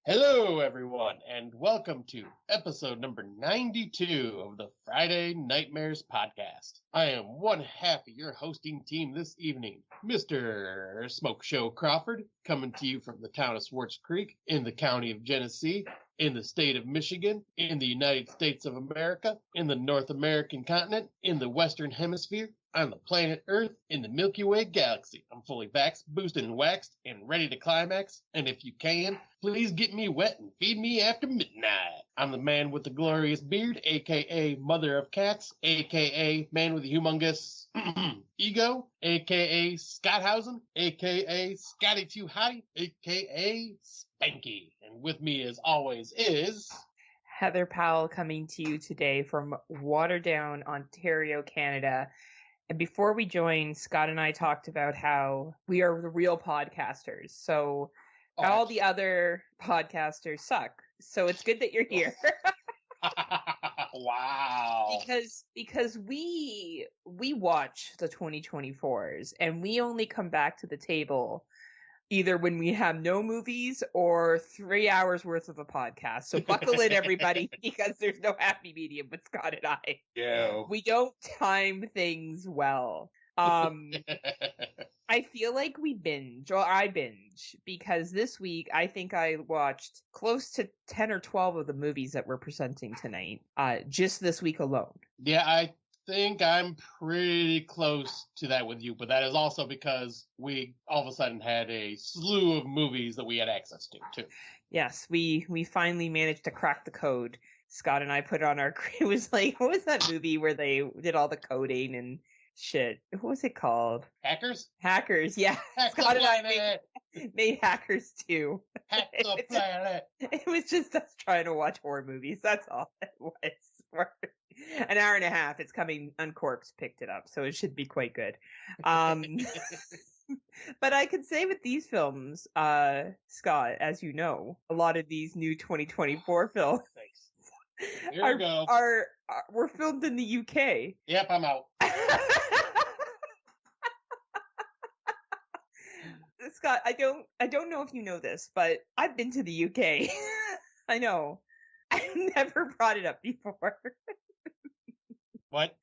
Hello, everyone, and welcome to episode number 92 of the Friday Nightmares podcast. I am one half of your hosting team this evening, Mr. Smoke Show Crawford, coming to you from the town of Swartz Creek in the county of Genesee, in the state of Michigan, in the United States of America, in the North American continent, in the Western Hemisphere, on the planet Earth, in the Milky Way galaxy. I'm fully vaxxed, boosted, and waxed, and ready to climax. And if you can, please get me wet and feed me after midnight. I'm the man with the glorious beard, a.k.a. mother of cats, a.k.a. man with a humongous ego, a.k.a. Scotthausen, a.k.a. Scotty Too Hottie, a.k.a. Spanky. And with me, as always, is... Heather Powell coming to you today from Waterdown, Ontario, Canada. And before we joined, Scott and I talked about how we are the real podcasters. So all the other podcasters suck. So it's good that you're here. Wow. Because we watch the 2024s and we only come back to the table either when we have no movies or 3 hours worth of a podcast. So buckle in, everybody, because there's no happy medium with Scott and I. Yeah. We don't time things well. I feel like we binge, or I binge, because this week I think I watched close to 10 or 12 of the movies that we're presenting tonight, just this week alone. Yeah, I think I'm pretty close to that with you, but that is also because we all of a sudden had a slew of movies that we had access to, too. Yes, we finally managed to crack the code. Scott and I put on our... It was like, what was that movie where they did all the coding and shit? What was it called? Hackers? Hackers, yeah. Scott and I made Hackers too. Hack the planet. It was just us trying to watch horror movies. That's all it was. For an hour and a half. It's coming. Uncorked picked it up, so it should be quite good. But I could say with these films, Scott, as you know, a lot of these new 2024 films were filmed in the UK. Yep, I'm out. Scott, I don't know if you know this, but I've been to the UK. I know. I've never brought it up before. What?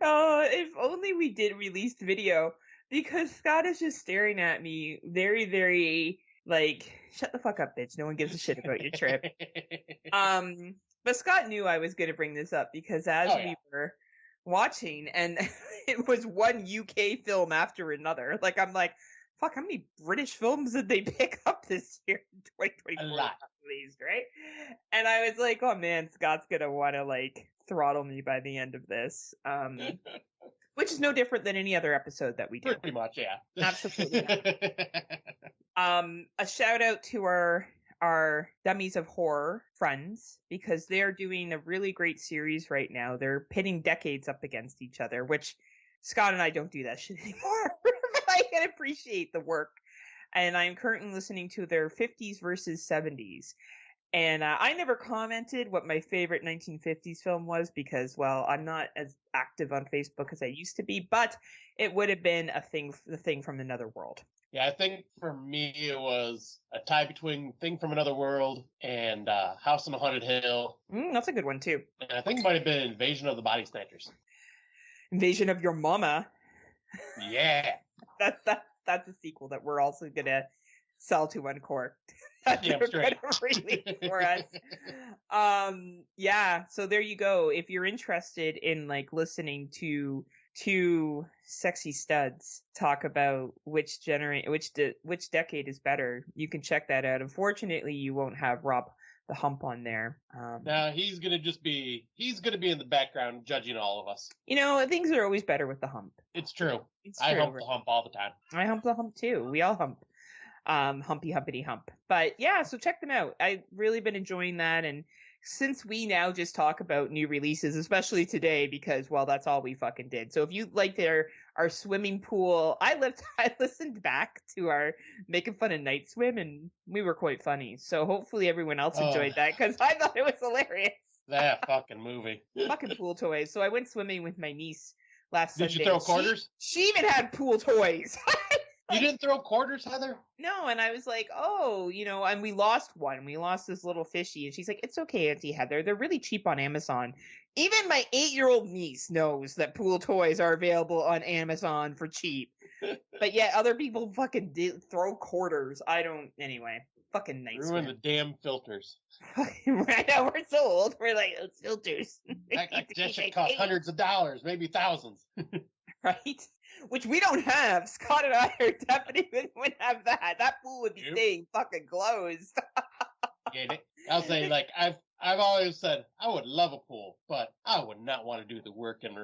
Oh, if only we did release video, because Scott is just staring at me very, very, like, shut the fuck up, bitch. No one gives a shit about your trip. But Scott knew I was going to bring this up because we were watching, and it was one UK film after another. Like, I'm like, fuck, how many British films did they pick up this year in 2024? A lot. At least, right? And I was like, oh man, Scott's going to want to, like, throttle me by the end of this. Which is no different than any other episode that we do. Pretty much, yeah. Absolutely. A shout out to our Dummies of Horror friends, because they're doing a really great series right now. They're pitting decades up against each other, which Scott and I don't do that shit anymore. But I can appreciate the work. And I'm currently listening to their 50s versus 70s. And I never commented what my favorite 1950s film was because, well, I'm not as active on Facebook as I used to be, but it would have been The Thing from Another World. Yeah, I think for me it was a tie between Thing from Another World and House on a Haunted Hill. That's a good one, too. And I think it might have been Invasion of the Body Snatchers. Invasion of Your Mama. Yeah. That's a sequel that we're also going to sell to Uncorked. Yeah, straight. Release for us. Yeah, so there you go. If you're interested in, like, listening to two sexy studs talk about which decade is better, you can check that out. Unfortunately, you won't have Rob the Hump on there. No, he's gonna be in the background judging all of us. You know, things are always better with the hump. It's true. I hump the hump all the time. I hump the hump too. We all hump. Humpy humpity hump. But yeah, so check them out. I've really been enjoying that, and since we now just talk about new releases, especially today, because, well, that's all we fucking did. So if you liked our swimming pool, I listened back to our making fun of Night Swim, and we were quite funny. So hopefully everyone else enjoyed that, because I thought it was hilarious. That fucking movie. Fucking pool toys. So I went swimming with my niece last Sunday. Did you throw quarters? She even had pool toys. You didn't throw quarters, Heather? No, and I was like, oh, and we lost one. We lost this little fishy. And she's like, it's okay, Auntie Heather. They're really cheap on Amazon. Even my 8-year-old niece knows that pool toys are available on Amazon for cheap. But yet other people fucking throw quarters. Anyway. Fucking nice. Ruin the damn filters. Right now, we're so old. We're like, those filters. That shit cost hundreds of dollars, maybe thousands. Right? Which we don't have. Scott and I definitely wouldn't have that. That pool would be staying fucking closed. Yeah, I'll say, like, I've always said I would love a pool, but I would not want to do the work and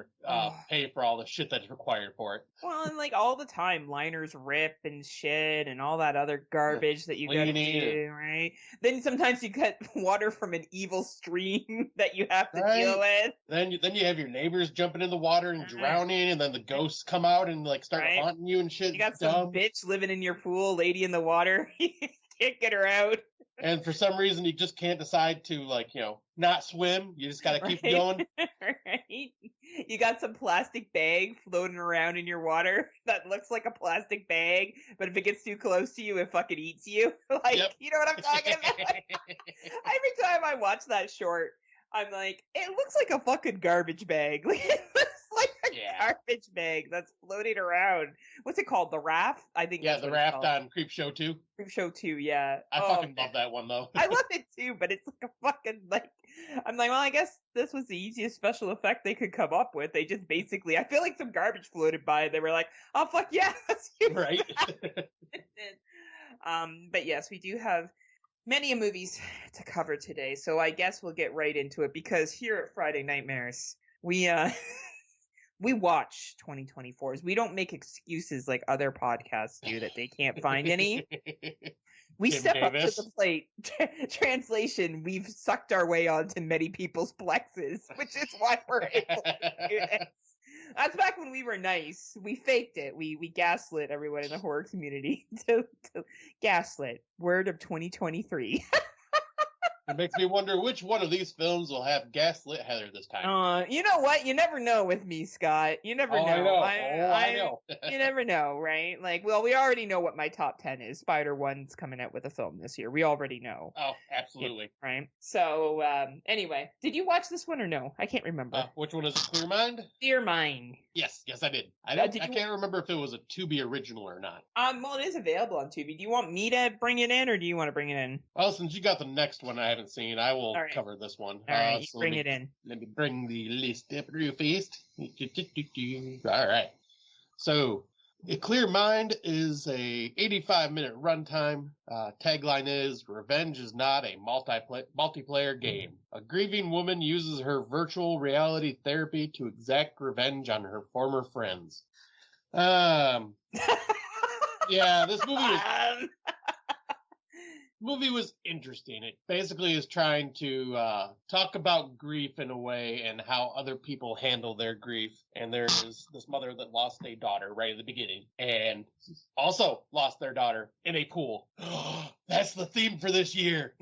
pay for all the shit that's required for it. Well, and like all the time, liners rip and shit and all that other garbage that you gotta do, right? Then sometimes you get water from an evil stream that you have to deal with. Then you have your neighbors jumping in the water and drowning, and then the ghosts come out and like start haunting you and shit. You got some bitch living in your pool, lady in the water. You can't get her out. And for some reason, you just can't decide to, like, not swim. You just got to keep going. Right? You got some plastic bag floating around in your water that looks like a plastic bag, but if it gets too close to you, it fucking eats you. Like, You know what I'm talking about? Every time I watch that short, I'm like, it looks like a fucking garbage bag. Like, it looks like a garbage bag that's floating around. What's it called? The Raft? I think. Yeah, the Raft on Creepshow 2. Creepshow 2, yeah. I fucking love that one, though. I love it, too, but it's like a fucking, I'm like, well, I guess this was the easiest special effect they could come up with. They just basically, I feel like some garbage floated by. They were like, oh, fuck yeah, let's use right. But yes, we do have many movies to cover today, so I guess we'll get right into it, because here at Friday Nightmares, we watch 2024s. We don't make excuses like other podcasts do that they can't find any. We step up to the plate. Translation, we've sucked our way onto many people's plexes, which is why we're able to do this. That's back when we were nice. We faked it. We gaslit everyone in the horror community to gaslit. Word of 2023. It makes me wonder which one of these films will have gaslit Heather this time. You know what? You never know with me, Scott. You never know. I know. You never know, right? Like, well, we already know what my top 10 is. Spider-One's coming out with a film this year. We already know. Oh, absolutely. Yeah, right? So, anyway, did you watch this one or no? I can't remember. Which one is it? Clear Mind? Clear Mind. Yes, I did. I can't remember if it was a Tubi original or not. Well, it is available on Tubi. Do you want me to bring it in, or do you want to bring it in? Well, since you got the next one I haven't seen, I will cover this one. All right, so bring it in. Let me bring the list up real fast. All right. So, A Clear Mind is a 85-minute runtime. Tagline is, revenge is not a multiplayer game. A grieving woman uses her virtual reality therapy to exact revenge on her former friends. Yeah, this movie was interesting. It basically is trying to talk about grief in a way and how other people handle their grief. And there is this mother that lost a daughter right at the beginning and also lost their daughter in a pool. That's the theme for this year.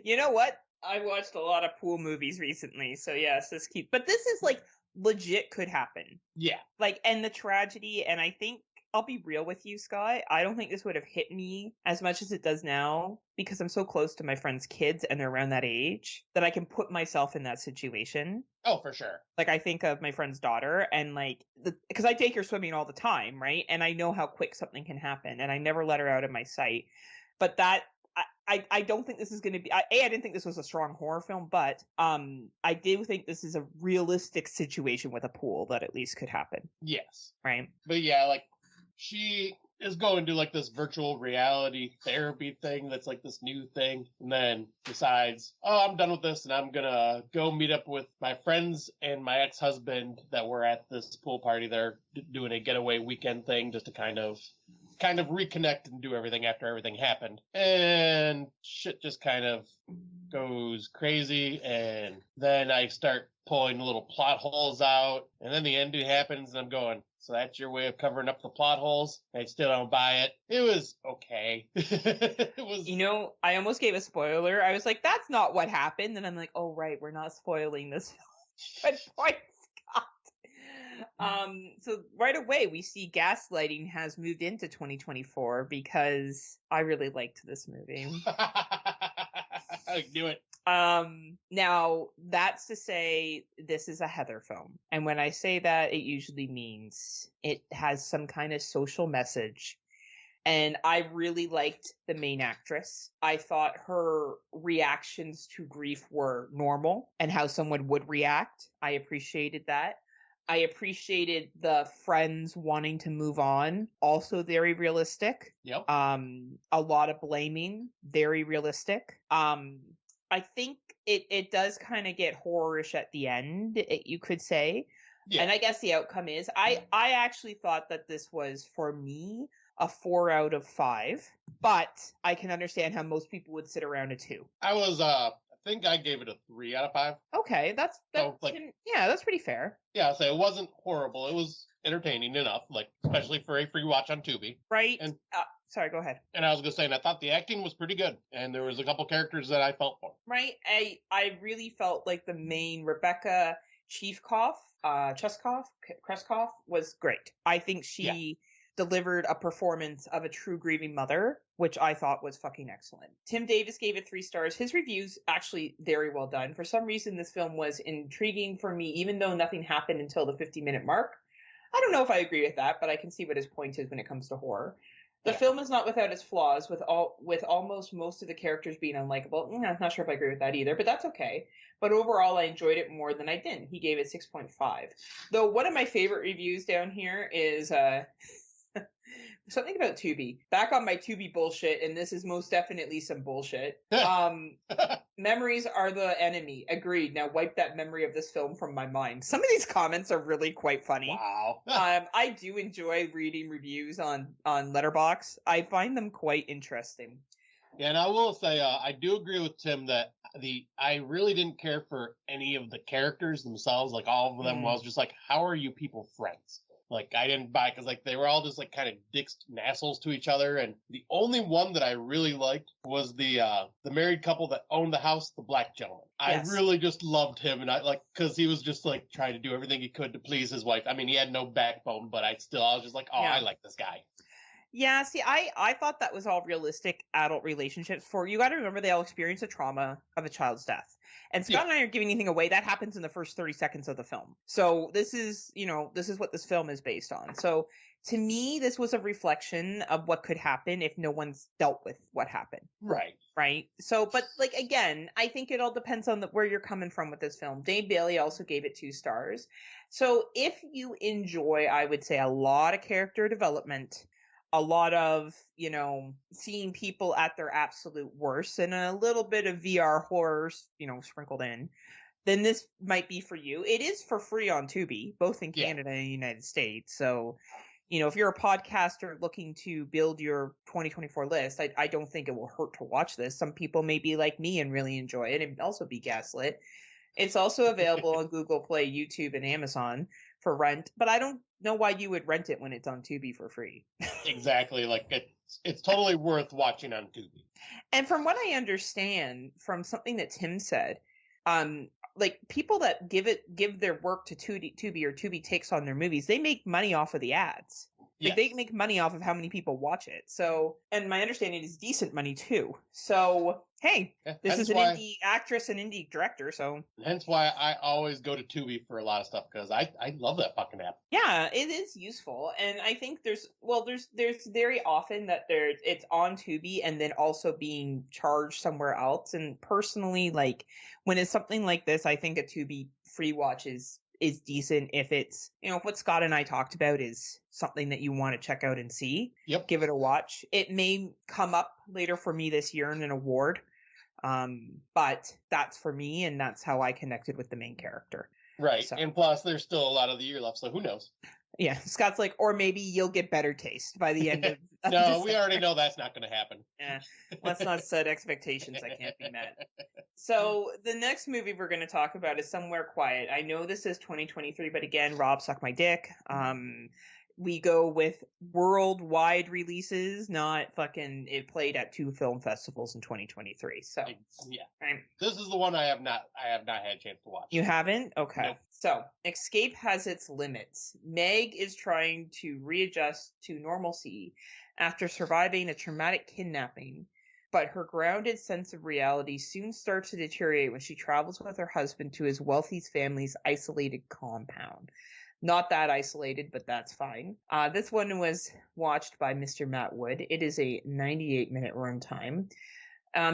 You know what? I watched a lot of pool movies recently, so yes, but this is like legit could happen. Yeah. Like, and the tragedy, and I think I'll be real with you, Scott. I don't think this would have hit me as much as it does now because I'm so close to my friends' kids and they're around that age that I can put myself in that situation. Oh, for sure. Like, I think of my friend's daughter and like, because I take her swimming all the time, right? And I know how quick something can happen and I never let her out of my sight. But that, I don't think this is going to be, I didn't think this was a strong horror film, but I do think this is a realistic situation with a pool that at least could happen. Yes. Right? But yeah, like, she is going to like this virtual reality therapy thing that's like this new thing, and then decides, oh, I'm done with this and I'm gonna go meet up with my friends and my ex-husband that were at this pool party. They're doing a getaway weekend thing just to kind of reconnect and do everything after everything happened. And shit just kind of goes crazy, and then I start pulling little plot holes out, and then the ending happens, and I'm going, so that's your way of covering up the plot holes? I still don't buy it. It was okay. It was... You know, I almost gave a spoiler. I was like, that's not what happened. And I'm like, oh, right, we're not spoiling this. Good point, Scott. So right away we see gaslighting has moved into 2024 because I really liked this movie. I knew it. Now that's to say this is a Heather film. And when I say that, it usually means it has some kind of social message. And I really liked the main actress. I thought her reactions to grief were normal and how someone would react. I appreciated that. I appreciated the friends wanting to move on, also very realistic. Yep. A lot of blaming, very realistic. I think it does kind of get horrorish at the end, you could say. Yeah. And I guess the outcome is I actually thought that this was, for me, a 4 out of 5, but I can understand how most people would sit around a 2. I think I gave it a 3 out of 5. Okay, that's pretty fair. Yeah, so it wasn't horrible. It was entertaining enough, like especially for a free watch on Tubi. Right. And sorry, go ahead. And I was gonna say, and I thought the acting was pretty good, and there was a couple characters that I felt for. Right. I really felt like the main Rebecca Kreskoff was great. I think she delivered a performance of a true grieving mother, which I thought was fucking excellent. Tim Davis gave it 3 stars. His reviews actually very well done. For some reason, this film was intriguing for me, even though nothing happened until the 50-minute mark. I don't know if I agree with that, but I can see what his point is when it comes to horror. The film is not without its flaws, with almost most of the characters being unlikable. I'm not sure if I agree with that either, but that's okay. But overall, I enjoyed it more than I didn't. He gave it 6.5. Though one of my favorite reviews down here is something about Tubi. Back on my Tubi bullshit, and this is most definitely some bullshit. Memories are the enemy. Agreed. Now wipe that memory of this film from my mind. Some of these comments are really quite funny. Wow. I do enjoy reading reviews on Letterboxd. I find them quite interesting. Yeah, and I will say I do agree with Tim that I really didn't care for any of the characters themselves. Like all of them was just like, how are you people friends? Like, I didn't buy it because, like, they were all just, like, kind of dicks and assholes to each other. And the only one that I really liked was the married couple that owned the house, the black gentleman. Yes. I really just loved him. And because he was just, like, trying to do everything he could to please his wife. I mean, he had no backbone, but I was just like, I like this guy. Yeah, see, I thought that was all realistic adult relationships. For you got to remember, they all experience the trauma of a child's death. And Scott and I aren't giving anything away. That happens in the first 30 seconds of the film. So this is what this film is based on. So to me, this was a reflection of what could happen if no one's dealt with what happened. Right. So, but like, again, I think it all depends on where you're coming from with this film. Dave Bailey also gave it 2 stars. So if you enjoy, I would say, a lot of character development, a lot of, seeing people at their absolute worst, and a little bit of VR horror, sprinkled in, then this might be for you. It is for free on Tubi, both in Canada and the United States. So, if you're a podcaster looking to build your 2024 list, I don't think it will hurt to watch this. Some people may be like me and really enjoy it and also be gaslit. It's also available on Google Play, YouTube, and Amazon for rent, but I don't know why you would rent it when it's on Tubi for free. Exactly. Like, it's totally worth watching on Tubi. And from what I understand from something that Tim said, like, people that give their work to Tubi, or Tubi takes on their movies, they make money off of the ads. Like, they make money off of how many people watch it. So, and my understanding is decent money too. So, hey, this is an indie actress and indie director, so. Hence why I always go to Tubi for a lot of stuff, because I love that fucking app. Yeah, it is useful. And I think there's very often that it's on Tubi and then also being charged somewhere else. And personally, like, when it's something like this, I think a Tubi free watch is decent if it's, if what Scott and I talked about is something that you want to check out and see. Yep. Give it a watch. It may come up later for me this year in an award. But that's for me, and that's how I connected with the main character. Right. So. And plus, there's still a lot of the year left, so who knows? Yeah, Scott's like, or maybe you'll get better taste by the end of No, we already know that's not going to happen. Yeah, let's not set expectations that can't be met. So the next movie we're going to talk about is Somewhere Quiet. I know this is 2023, but again, Rob, suck my dick. we go with worldwide releases, not fucking it played at 2 film festivals in 2023. So yeah, right. This is the one I have not had a chance to watch. You haven't? Okay. Nope. So Escape has its limits. Meg is trying to readjust to normalcy after surviving a traumatic kidnapping, but her grounded sense of reality soon starts to deteriorate when she travels with her husband to his wealthy family's isolated compound. Not that isolated, but that's fine. This one was watched by Mr. Matt Wood. It is a 98-minute runtime.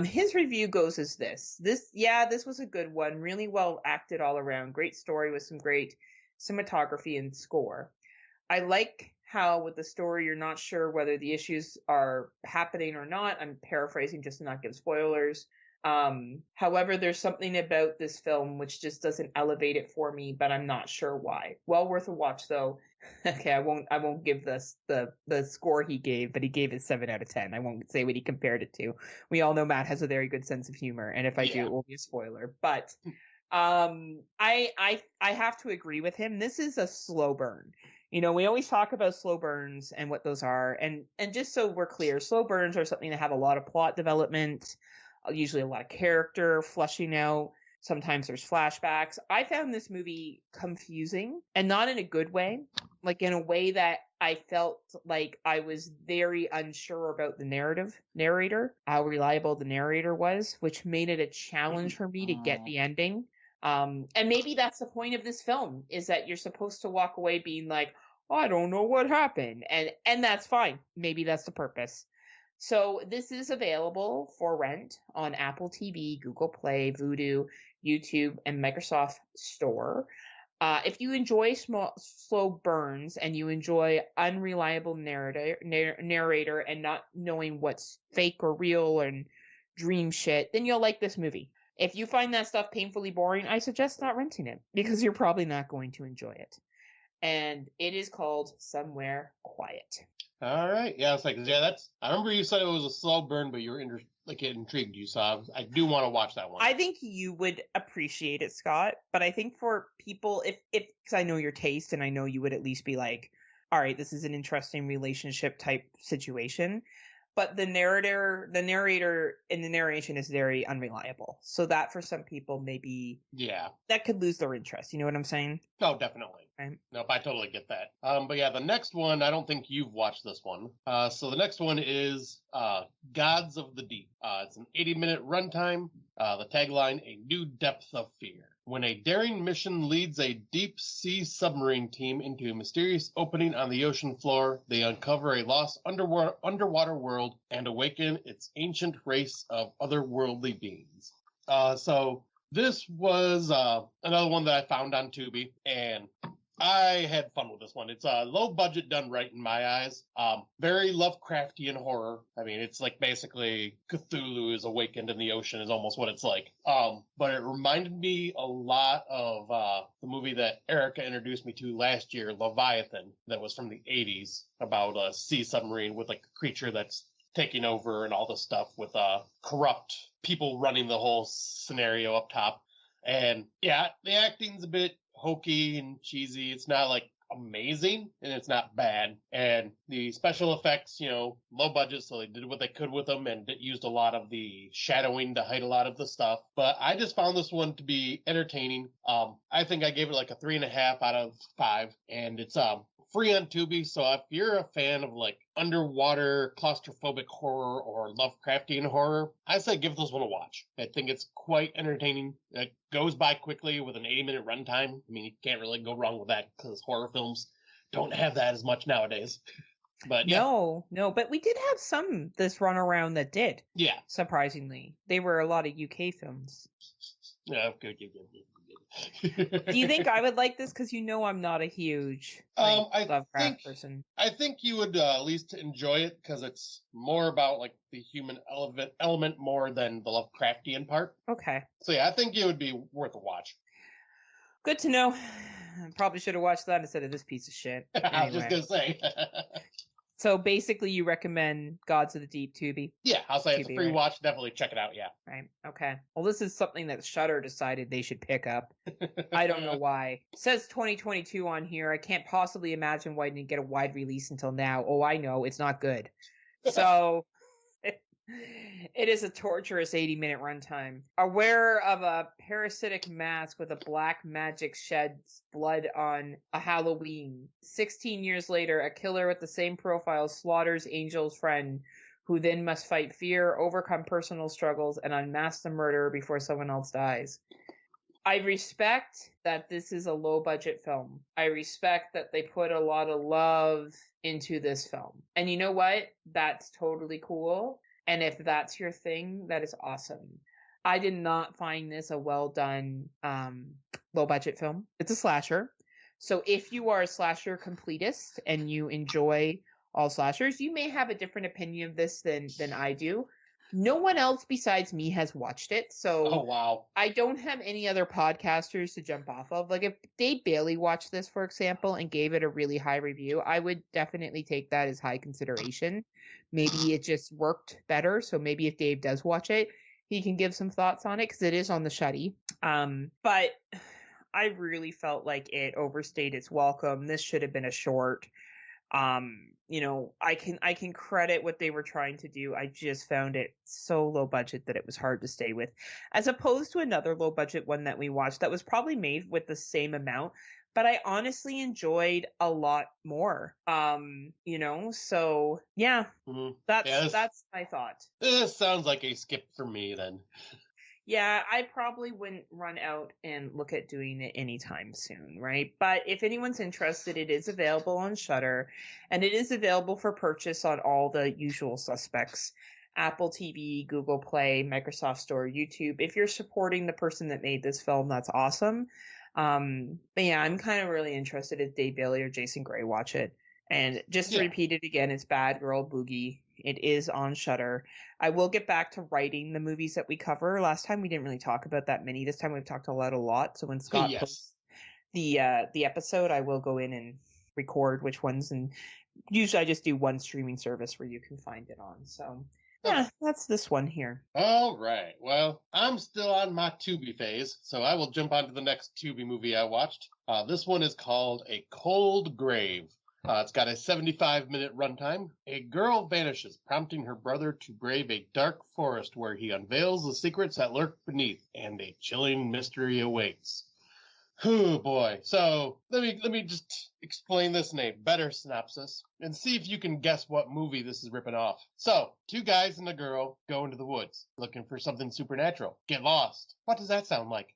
His review goes as this. This was a good one. Really well acted all around. Great story with some great cinematography and score. I like how with the story you're not sure whether the issues are happening or not. I'm paraphrasing just to not give spoilers. However, there's something about this film which just doesn't elevate it for me, but I'm not sure why. Well worth a watch though. Okay, I won't give this the score he gave, but he gave it 7 out of 10. I won't say what he compared it to. We all know Matt has a very good sense of humor, and if I do, it will be a spoiler. But I have to agree with him. This is a slow burn. You know, we always talk about slow burns and what those are, and just so we're clear, slow burns are something that have a lot of plot development, usually a lot of character fleshing out. Sometimes there's flashbacks. I found this movie confusing, and not in a good way, like in a way that I felt like I was very unsure about the narrator, how reliable the narrator was, which made it a challenge for me to get the ending. And maybe that's the point of this film, is that you're supposed to walk away being like, I don't know what happened. And that's fine. Maybe that's the purpose. So this is available for rent on Apple TV, Google Play, Vudu, YouTube, and Microsoft Store. If you enjoy slow burns and you enjoy unreliable narrator and not knowing what's fake or real and dream shit, then you'll like this movie. If you find that stuff painfully boring, I suggest not renting it because you're probably not going to enjoy it. And it is called Somewhere Quiet. All right. Yeah, it's like, I remember you said it was a slow burn, but you were it intrigued you, so I do want to watch that one. I think you would appreciate it, Scott, but I think for people, if because I know your taste and I know you would at least be like, all right, this is an interesting relationship type situation. But the narrator in the narration is very unreliable. So that for some people maybe that could lose their interest. You know what I'm saying? Oh, definitely. Right. Nope, I totally get that. But yeah, the next one, I don't think you've watched this one. So the next one is Gods of the Deep. It's an 80-minute runtime. The tagline, A New Depth of Fear. When a daring mission leads a deep-sea submarine team into a mysterious opening on the ocean floor, they uncover a lost underwater world and awaken its ancient race of otherworldly beings. So this was another one that I found on Tubi, and I had fun with this one. It's low budget done right in my eyes. Very Lovecraftian horror. I mean, it's like basically Cthulhu is awakened in the ocean is almost what it's like. But it reminded me a lot of the movie that Erica introduced me to last year, Leviathan, that was from the 80s, about a sea submarine with like a creature that's taking over and all this stuff with corrupt people running the whole scenario up top. And yeah, the acting's a bit hokey and cheesy. It's not like amazing, and it's not bad. And the special effects, low budget, so they did what they could with them and used a lot of the shadowing to hide a lot of the stuff. But I just found this one to be entertaining. I think I gave it like a 3.5 out of 5, and it's free on Tubi. So if you're a fan of like underwater claustrophobic horror or Lovecraftian horror, I say give this one a watch. I think it's quite entertaining. It goes by quickly with an 80-minute runtime. I mean, you can't really go wrong with that because horror films don't have that as much nowadays. But yeah. No, but we did have some this run around that did. Yeah. Surprisingly. They were a lot of UK films. Yeah, good. Do you think I would like this? Because I'm not a huge Lovecraft person. I think you would at least enjoy it because it's more about like the human element more than the Lovecraftian part. Okay. So yeah, I think it would be worth a watch. Good to know. I probably should have watched that instead of this piece of shit. Anyway. I was just gonna say. So basically, you recommend Gods of the Deep, Tubi? Yeah, I'll say it's a Tubi, free right? watch. Definitely check it out. Yeah. Right. Okay. Well, this is something that Shudder decided they should pick up. I don't know why. It says 2022 on here. I can't possibly imagine why it didn't get a wide release until now. Oh, I know. It's not good. So it is a torturous 80-minute runtime. Aware of a parasitic mask with a black magic sheds blood on a Halloween. 16 years later, a killer with the same profile slaughters Angel's friend, who then must fight fear, overcome personal struggles, and unmask the murderer before someone else dies. I respect that this is a low budget film. I respect that they put a lot of love into this film. And you know what? That's totally cool. And if that's your thing, that is awesome. I did not find this a well done low budget film. It's a slasher. So if you are a slasher completist and you enjoy all slashers, you may have a different opinion of this than I do. No one else besides me has watched it, so Oh wow. I don't have any other podcasters to jump off of. Like if Dave Bailey watched this, for example, and gave it a really high review, I would definitely take that as high consideration. Maybe it just worked better, so maybe if Dave does watch it, he can give some thoughts on it because it is on the Shuddy. But I really felt like it overstayed its welcome. This should have been a short. You know, I can credit what they were trying to do. I just found it so low budget that it was hard to stay with, as opposed to another low budget one that we watched that was probably made with the same amount, but I honestly enjoyed a lot more. You know, so yeah, that's my thought. This sounds like a skip for me then. Yeah, I probably wouldn't run out and look at doing it anytime soon, right? But if anyone's interested, it is available on Shudder, and it is available for purchase on all the usual suspects: Apple TV, Google Play, Microsoft Store, YouTube. If you're supporting the person that made this film, that's awesome. But yeah, I'm kind of really interested if Dave Bailey or Jason Gray watch it. And just to repeat it again, it's Bad Girl Boogie. It is on Shudder. I will get back to writing the movies that we cover. Last time we didn't really talk about that many. This time we've talked a lot. So when Scott posts the episode, I will go in and record which ones. And usually I just do one streaming service where you can find it on. So yeah, that's this one here. All right. Well, I'm still on my Tubi phase, so I will jump on to the next Tubi movie I watched. This one is called A Cold Grave. It's got a 75-minute runtime. A girl vanishes, prompting her brother to brave a dark forest where he unveils the secrets that lurk beneath, and a chilling mystery awaits. Oh boy. So let me just explain this in a better synopsis and see if you can guess what movie this is ripping off. So, two guys and a girl go into the woods looking for something supernatural. Get lost. What does that sound like?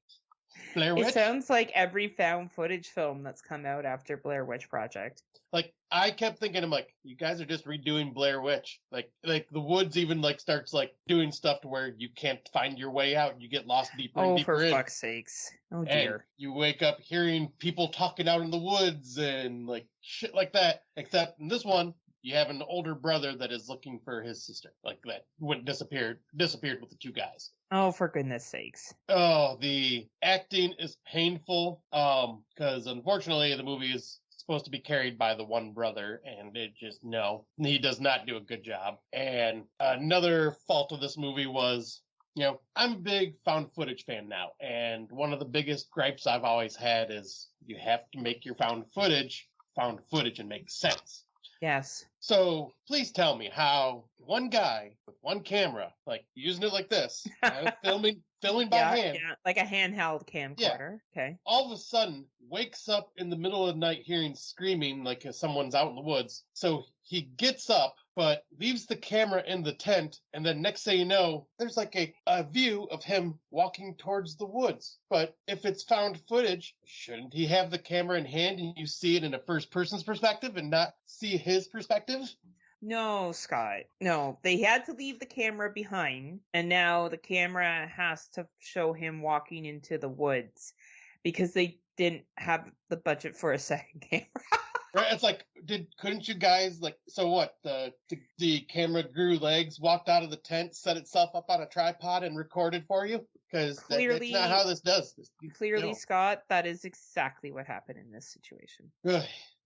Blair Witch? It sounds like every found footage film that's come out after Blair Witch Project. Like, I kept thinking, I'm like, you guys are just redoing Blair Witch. Like the woods even starts doing stuff to where you can't find your way out and you get lost deeper and deeper in. Oh, for fuck's sakes. Oh dear. And you wake up hearing people talking out in the woods and shit like that. Except in this one, you have an older brother that is looking for his sister. Like that went disappeared with the two guys. Oh, for goodness sakes. Oh, the acting is painful. Because unfortunately the movie is supposed to be carried by the one brother, and he does not do a good job. And another fault of this movie was, I'm a big found footage fan now, and one of the biggest gripes I've always had is you have to make your found footage and make sense. Yes. So please tell me how one guy with one camera, using it like this, filming by hand. Yeah, like a handheld camcorder. Yeah. Okay. All of a sudden wakes up in the middle of the night hearing screaming like someone's out in the woods. So he gets up, but leaves the camera in the tent, and then next thing you know, there's a view of him walking towards the woods. But if it's found footage, shouldn't he have the camera in hand and you see it in a first person's perspective and not see his perspective? No, Scott. No, they had to leave the camera behind, and now the camera has to show him walking into the woods because they didn't have the budget for a second camera. Right? It's couldn't you guys so what? The camera grew legs, walked out of the tent, set itself up on a tripod, and recorded for you? Because that's not how this does. Clearly, Scott, that is exactly what happened in this situation.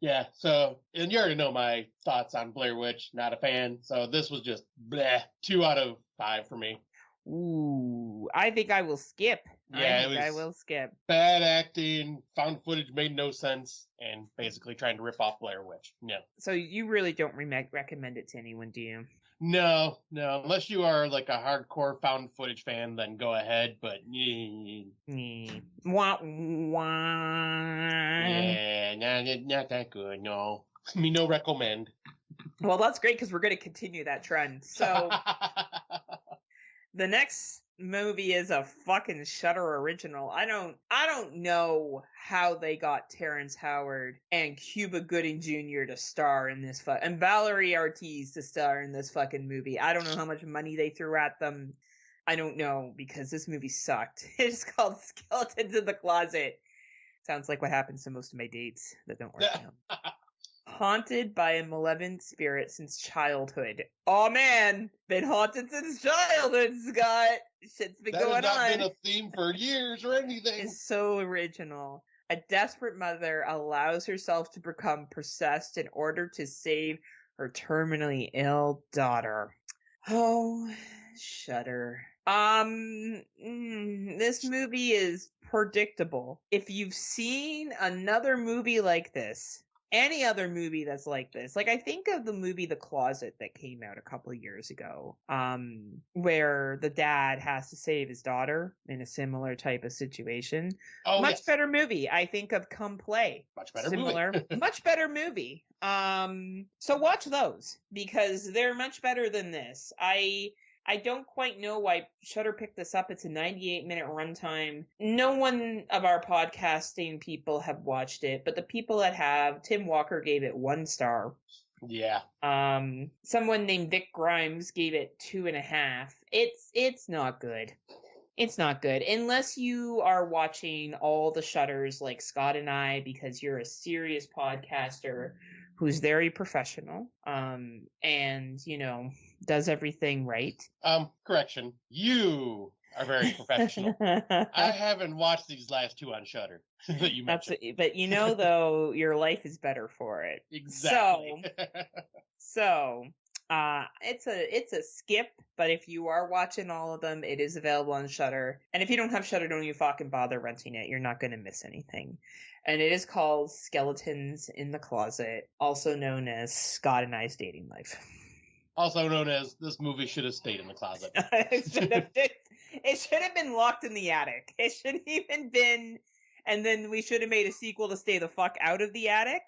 Yeah, so, and you already know my thoughts on Blair Witch, not a fan, so this was just bleh, 2 out of 5 for me. Ooh, I think I will skip. Yeah, I think I will skip. bad acting, found footage made no sense, and basically trying to rip off Blair Witch. No. So you really don't recommend it to anyone, do you? No, unless you are like a hardcore found footage fan, then go ahead, but Wah, wah. yeah, not that good, no. Me no recommend. Well, that's great because we're going to continue that trend. So the next movie is a fucking Shudder original. I don't know how they got Terrence Howard and Cuba Gooding Jr. to star in this and Valerie Ortiz to star in this fucking movie. I don't know how much money they threw at them. I don't know because this movie sucked. It's called Skeletons in the Closet. Sounds like what happens to most of my dates that don't work out. Haunted by a malevolent spirit since childhood. Oh man, been haunted since childhood, Scott. Shit's been going on. That has not been a theme for years or anything. It's so original. A desperate mother allows herself to become possessed in order to save her terminally ill daughter. Oh, Shudder. This movie is predictable. If you've seen another movie like this, any other movie that's like this, like I think of the movie The Closet that came out a couple of years ago, where the dad has to save his daughter in a similar type of situation. Oh, much better movie. I think of Come Play. Much better similar, movie. much better movie. So watch those because they're much better than this. I don't quite know why Shudder picked this up. It's a 98-minute runtime. No one of our podcasting people have watched it, but the people that have, Tim Walker gave it 1 star. Yeah. Someone named Vic Grimes gave it 2.5. It's not good. It's not good unless you are watching all the Shudders like Scott and I, because you're a serious podcaster who's very professional, and, you know, does everything right. Correction. You are very professional. I haven't watched these last 2 on Shudder that you mentioned. But you know, though, your life is better for it. Exactly. So it's a skip, but if you are watching all of them, it is available on Shudder. And if you don't have Shudder, don't you fucking bother renting it. You're not going to miss anything. And it is called Skeletons in the Closet, also known as Scott and I's Dating Life. Also known as this movie should have stayed in the closet. It should have been locked in the attic. It should have even been, and then we should have made a sequel to Stay the Fuck Out of the Attic,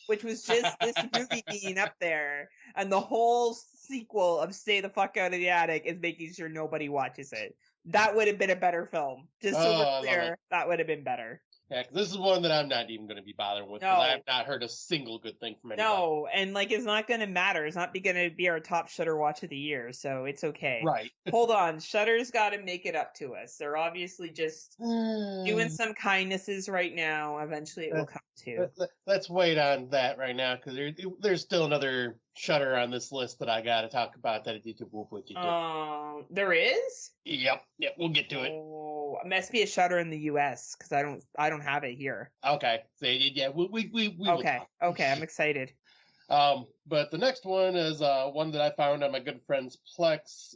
which was just this movie being up there. And the whole sequel of Stay the Fuck Out of the Attic is making sure nobody watches it. That would have been a better film. Just so we're clear, that would have been better. Yeah, because this is one that I'm not even going to be bothering with, because I have not heard a single good thing from anybody. No, and like it's not going to matter. It's not going to be our top Shudder watch of the year, so it's okay. Right. Hold on, Shudder's got to make it up to us. They're obviously just doing some kindnesses right now. Eventually, it will come to. Let's wait on that right now, because there's still another Shudder on this list that I got to talk about. There is? Yep, we'll get to it. Oh, it must be a Shudder in the U.S. because I don't have it here. Okay, so yeah, we okay, I'm excited. But the next one is one that I found on my good friend's Plex.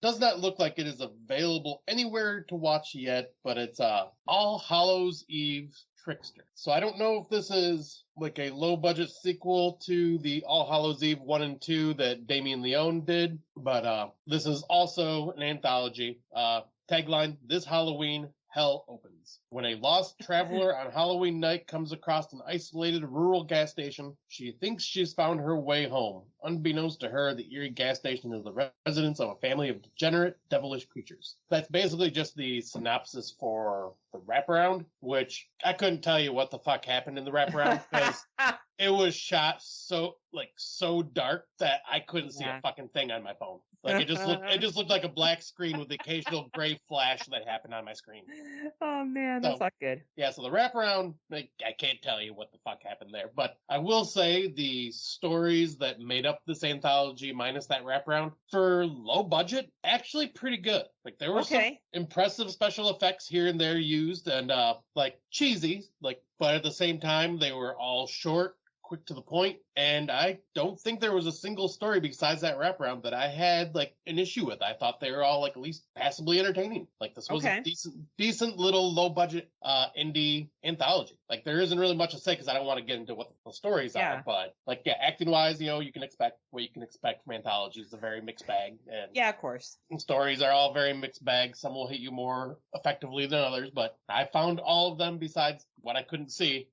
Does not look like it is available anywhere to watch yet, but it's All Hallows Eve Trickster. So I don't know if this is like a low budget sequel to the All Hallows Eve 1 and 2 that Damien Leone did, but this is also an anthology. Tagline, this Halloween, hell opens. When a lost traveler on Halloween night comes across an isolated rural gas station, she thinks she's found her way home. Unbeknownst to her, the eerie gas station is the residence of a family of degenerate, devilish creatures. That's basically just the synopsis for the wraparound, which I couldn't tell you what the fuck happened in the wraparound, because it was shot so dark that I couldn't see a fucking thing on my phone. Like it just looked like a black screen with the occasional gray flash that happened on my screen. Oh man, that's not good. Yeah, so the wraparound, I can't tell you what the fuck happened there, but I will say the stories that made up this anthology, minus that wraparound, for low budget, actually pretty good. Like there were some impressive special effects here and there used, and like cheesy, but at the same time they were all short, quick to the point, and I don't think there was a single story besides that wraparound that I had like an issue with. I thought they were all like at least passably entertaining. Like this was a Okay. decent little low budget indie anthology. Like there isn't really much to say because I don't want to get into what the stories Yeah. are, but like yeah, acting wise, you can expect what you can expect from anthologies. A very mixed bag, and Yeah, of course. stories are all very mixed bag. Some will hit you more effectively than others, but I found all of them besides what I couldn't see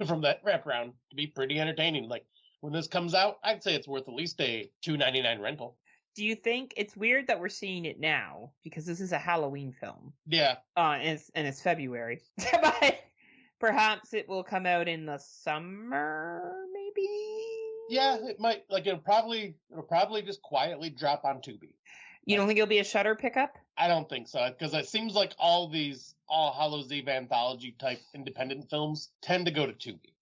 from that wraparound to be pretty entertaining. Like when this comes out, I'd say it's worth at least a $2.99 rental. Do you think it's weird that we're seeing it now because this is a Halloween film? Yeah. And it's February, but perhaps it will come out in the summer, maybe. Yeah, it might. Like it'll probably just quietly drop on Tubi. You don't think it'll be a Shudder pickup? I don't think so, because it seems like all Hallows Eve anthology type independent films tend to go to Tubi.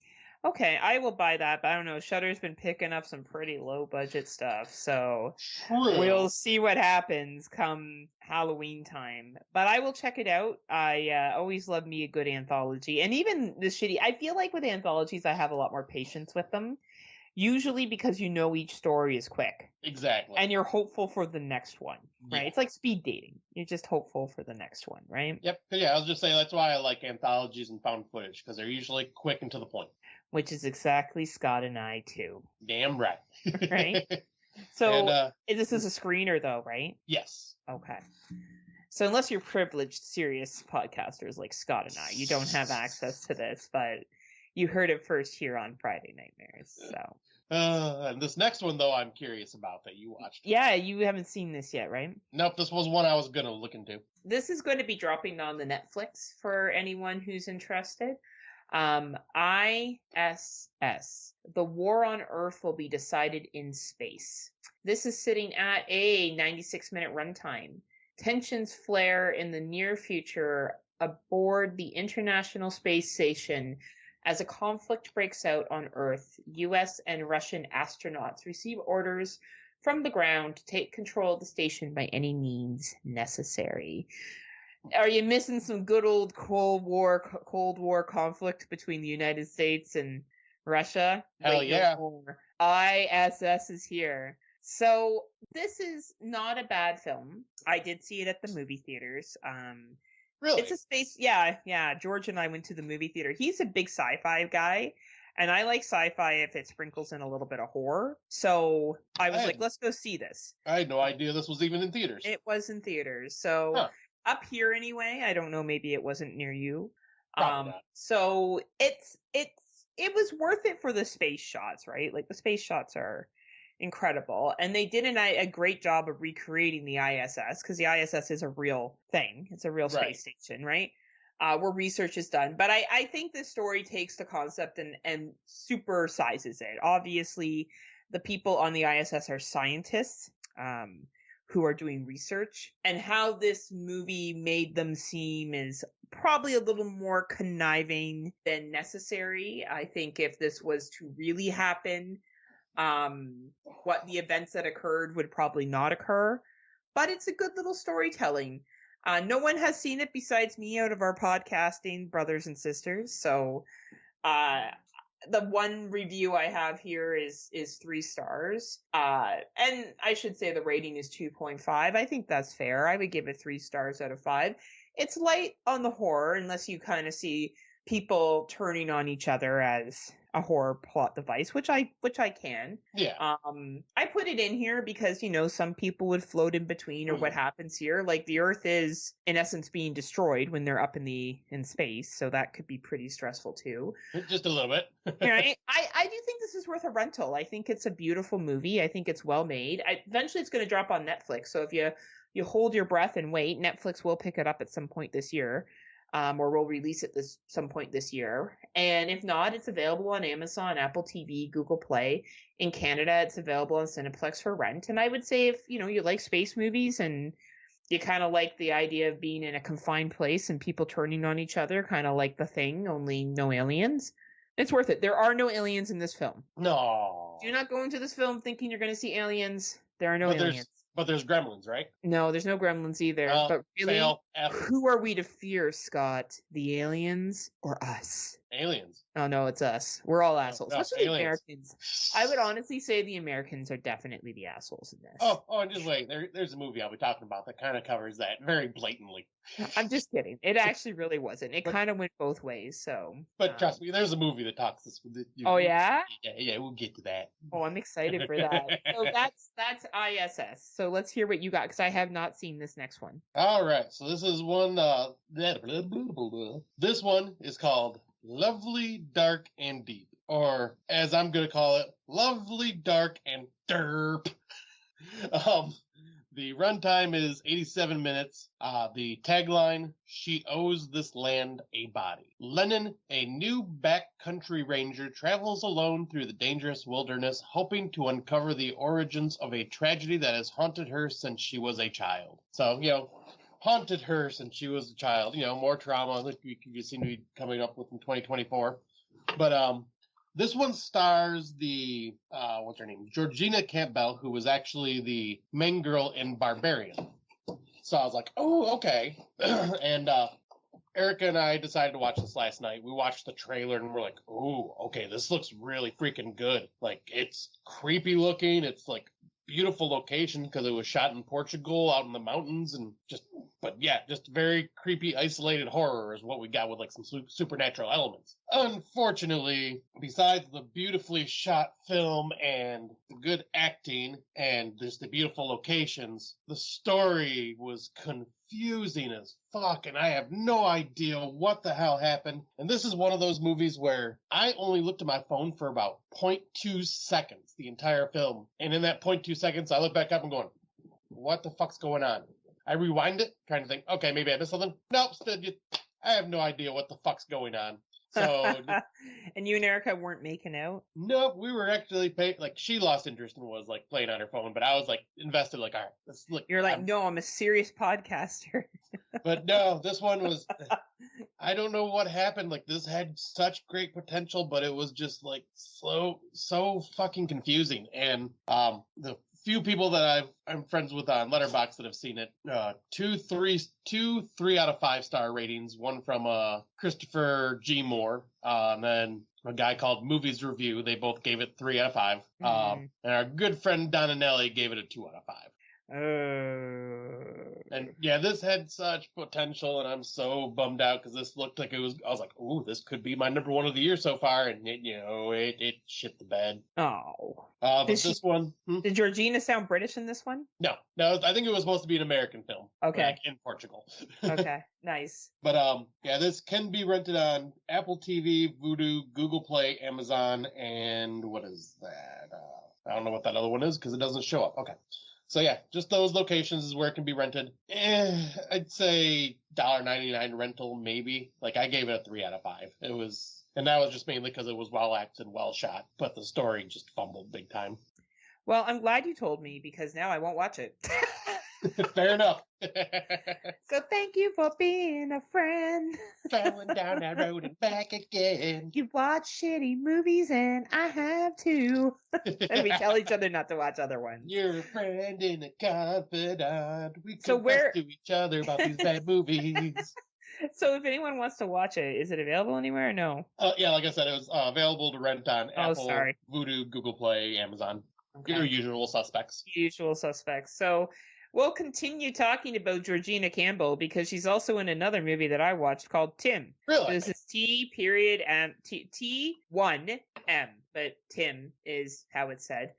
Okay, I will buy that, but I don't know. Shudder's been picking up some pretty low budget stuff, so True. we'll see what happens come Halloween time. But I will check it out. I always love me a good anthology, and even the shitty. I feel like with anthologies, I have a lot more patience with them. Usually because each story is quick. Exactly. And you're hopeful for the next one, right? Yeah. It's like speed dating. You're just hopeful for the next one, right? Yep. Yeah, I was just saying that's why I like anthologies and found footage, because they're usually quick and to the point. Which is exactly Scott and I, too. Damn right. Right? So, and, this is a screener, though, right? Yes. Okay. So unless you're privileged, serious podcasters like Scott and I, you don't have access to this, but you heard it first here on Friday Nightmares, so... And this next one, though, I'm curious about that you watched. Yeah, you haven't seen this yet, right? Nope, this was one I was going to look into. This is going to be dropping on the Netflix for anyone who's interested. ISS. The War on Earth will be decided in space. This is sitting at a 96-minute runtime. Tensions flare in the near future aboard the International Space Station as a conflict breaks out on Earth. U.S. and Russian astronauts receive orders from the ground to take control of the station by any means necessary. Are you missing some good old Cold War conflict between the United States and Russia? Hell yeah. ISS is here. So this is not a bad film. I did see it at the movie theaters. Really? It's a space. Yeah. George and I went to the movie theater. He's a big sci-fi guy, and I like sci-fi if it sprinkles in a little bit of horror. So I was like, let's go see this. I had no idea this was even in theaters. It was in theaters. So up here anyway. I don't know. Maybe it wasn't near you. So it was worth it for the space shots, right? Like the space shots are incredible, and they did a great job of recreating the ISS, because the ISS is a real thing. It's a real space station, right? Where research is done. But I think this story takes the concept and super sizes it. Obviously, the people on the ISS are scientists who are doing research, and how this movie made them seem is probably a little more conniving than necessary. I think if this was to really happen, what the events that occurred would probably not occur, but it's a good little storytelling. No one has seen it besides me out of our podcasting brothers and sisters, so the one review I have here is 3 stars, and I should say the rating is 2.5. I think that's fair. I would give it 3 stars out of 5. It's light on the horror, unless you kind of see people turning on each other as a horror plot device, which I can. Yeah. I put it in here because, some people would float in between, or what happens here. Like the Earth is in essence being destroyed when they're up in space, so that could be pretty stressful too. Just a little bit. Right? I do think this is worth a rental. I think it's a beautiful movie. I think it's well made. Eventually it's going to drop on Netflix, so if you hold your breath and wait, Netflix will pick it up at some point this year. Or we'll release it some point this year. And if not, it's available on Amazon, Apple TV, Google Play. In Canada, it's available on Cineplex for rent. And I would say if, you like space movies and you kind of like the idea of being in a confined place and people turning on each other, kind of like The Thing, only no aliens, it's worth it. There are no aliens in this film. No. Do not go into this film thinking you're going to see aliens. There are no aliens. But there's gremlins, right? No, there's no gremlins either. But really, who are we to fear, Scott? The aliens or us? Aliens. Oh no, it's us. We're all assholes, No, especially the aliens. Americans. I would honestly say the Americans are definitely the assholes in this. Oh, and just wait. There's a movie I'll be talking about that kind of covers that very blatantly. I'm just kidding. It actually really wasn't. It kind of went both ways. So, But trust me, there's a movie that talks this. Oh yeah. Yeah, we'll get to that. Oh, I'm excited for that. So that's ISS. So let's hear what you got because I have not seen this next one. All right, so this is one. This one is called Lovely, Dark, and Deep, or as I'm gonna call it, Lovely, Dark, and Derp. The runtime is 87 minutes. The tagline, she owes this land a body. Lennon, a new backcountry ranger, travels alone through the dangerous wilderness, hoping to uncover the origins of a tragedy that has haunted her since she was a child. So, haunted her since she was a child. More trauma that you seem to be coming up with in 2024. But, this one stars the, what's her name? Georgina Campbell, who was actually the main girl in Barbarian. So I was like, oh, okay. And Erica and I decided to watch this last night. We watched the trailer and we're like, oh, okay, this looks really freaking good. Like, it's creepy looking. It's like beautiful location because it was shot in Portugal out in the mountains and just very creepy, isolated horror is what we got with like some supernatural elements. Unfortunately, besides the beautifully shot film and the good acting and just the beautiful locations, the story was confusing as fuck, and I have no idea what the hell happened. And this is one of those movies where I only looked at my phone for about 0.2 seconds the entire film. And in that 0.2 seconds, I look back up and going, what the fuck's going on? I rewind it, trying to think, okay, maybe I missed something. Nope, I have no idea what the fuck's going on. So, and you and Erica weren't making out? Nope, we were actually she lost interest and was like playing on her phone, but I was like invested, like, all right, let's look. You're like, no, I'm a serious podcaster. But no, this one was, I don't know what happened. Like, this had such great potential, but it was just like so fucking confusing. And the few people that I'm friends with on Letterboxd that have seen it, 2, 3 out of 5 star ratings. One from Christopher G. Moore, and then a guy called Movies Review. They both gave it 3 out of 5. And our good friend Donanelli gave it a 2 out of 5. And yeah, this had such potential, and I'm so bummed out because this looked like I was like, ooh, this could be my number 1 of the year so far, and it shit the bed. Oh. But one. Did Georgina sound British in this one? No, I think it was supposed to be an American film. Okay. Like in Portugal. Okay, nice. But this can be rented on Apple TV, Vudu, Google Play, Amazon, and what is that? I don't know what that other one is because it doesn't show up. Okay. So yeah, just those locations is where it can be rented. I'd say $1.99 rental, maybe. Like, I gave it a 3 out of 5. And that was just mainly because it was well acted, well shot, but the story just fumbled big time. Well, I'm glad you told me because now I won't watch it. Fair enough. So thank you for being a friend. Traveling down that road and back again. You watch shitty movies and I have too. And we tell each other not to watch other ones. You're a friend and a confidant. We confess to each other about these bad movies. So if anyone wants to watch it, is it available anywhere or no? Yeah, like I said, it was available to rent on Apple, Vudu, Google Play, Amazon. Okay. Your usual suspects. Usual suspects. So we'll continue talking about Georgina Campbell because she's also in another movie that I watched called Tim. Really? This is T1M, but Tim is how it's said.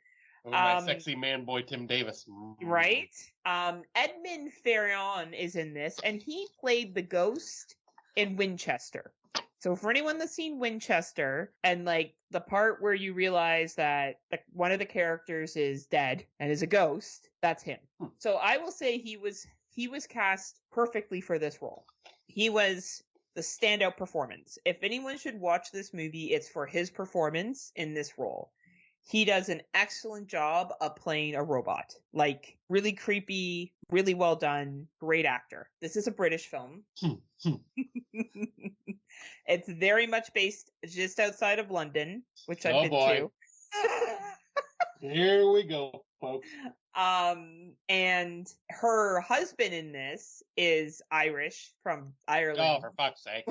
Oh, my sexy man boy Tim Davis. Right? Edmund Ferrion is in this, and he played the ghost in Winchester. So for anyone that's seen Winchester, and like the part where you realize that one of the characters is dead and is a ghost, that's him. So I will say he was cast perfectly for this role. He was the standout performance. If anyone should watch this movie, it's for his performance in this role. He does an excellent job of playing a robot. Like, really creepy, really well done, great actor. This is a British film. It's very much based just outside of London, which I've been to. Here we go, folks. And her husband in this is Irish from Ireland. Oh, for fuck's sake.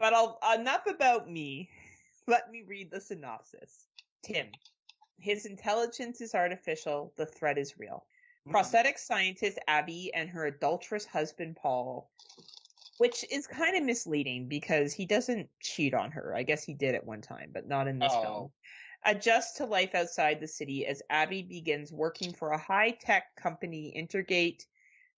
But enough about me. Let me read the synopsis. Tim. His intelligence is artificial. The threat is real. Prosthetic scientist Abby and her adulterous husband Paul, which is kind of misleading because he doesn't cheat on her. I guess he did at one time, but not in this film. Adjust to life outside the city as Abby begins working for a high-tech company, Intergate,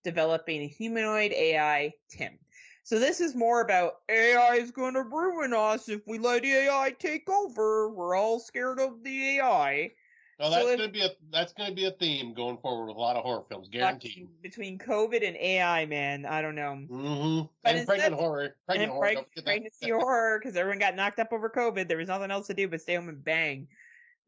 developing a humanoid AI, Tim. So this is more about AI is going to ruin us if we let AI take over. We're all scared of the AI. Well, that's gonna be a theme going forward with a lot of horror films, guaranteed. Between COVID and AI, man, I don't know. Mm-hmm. And pregnant horror, pregnancy horror, because everyone got knocked up over COVID. There was nothing else to do but stay home and bang.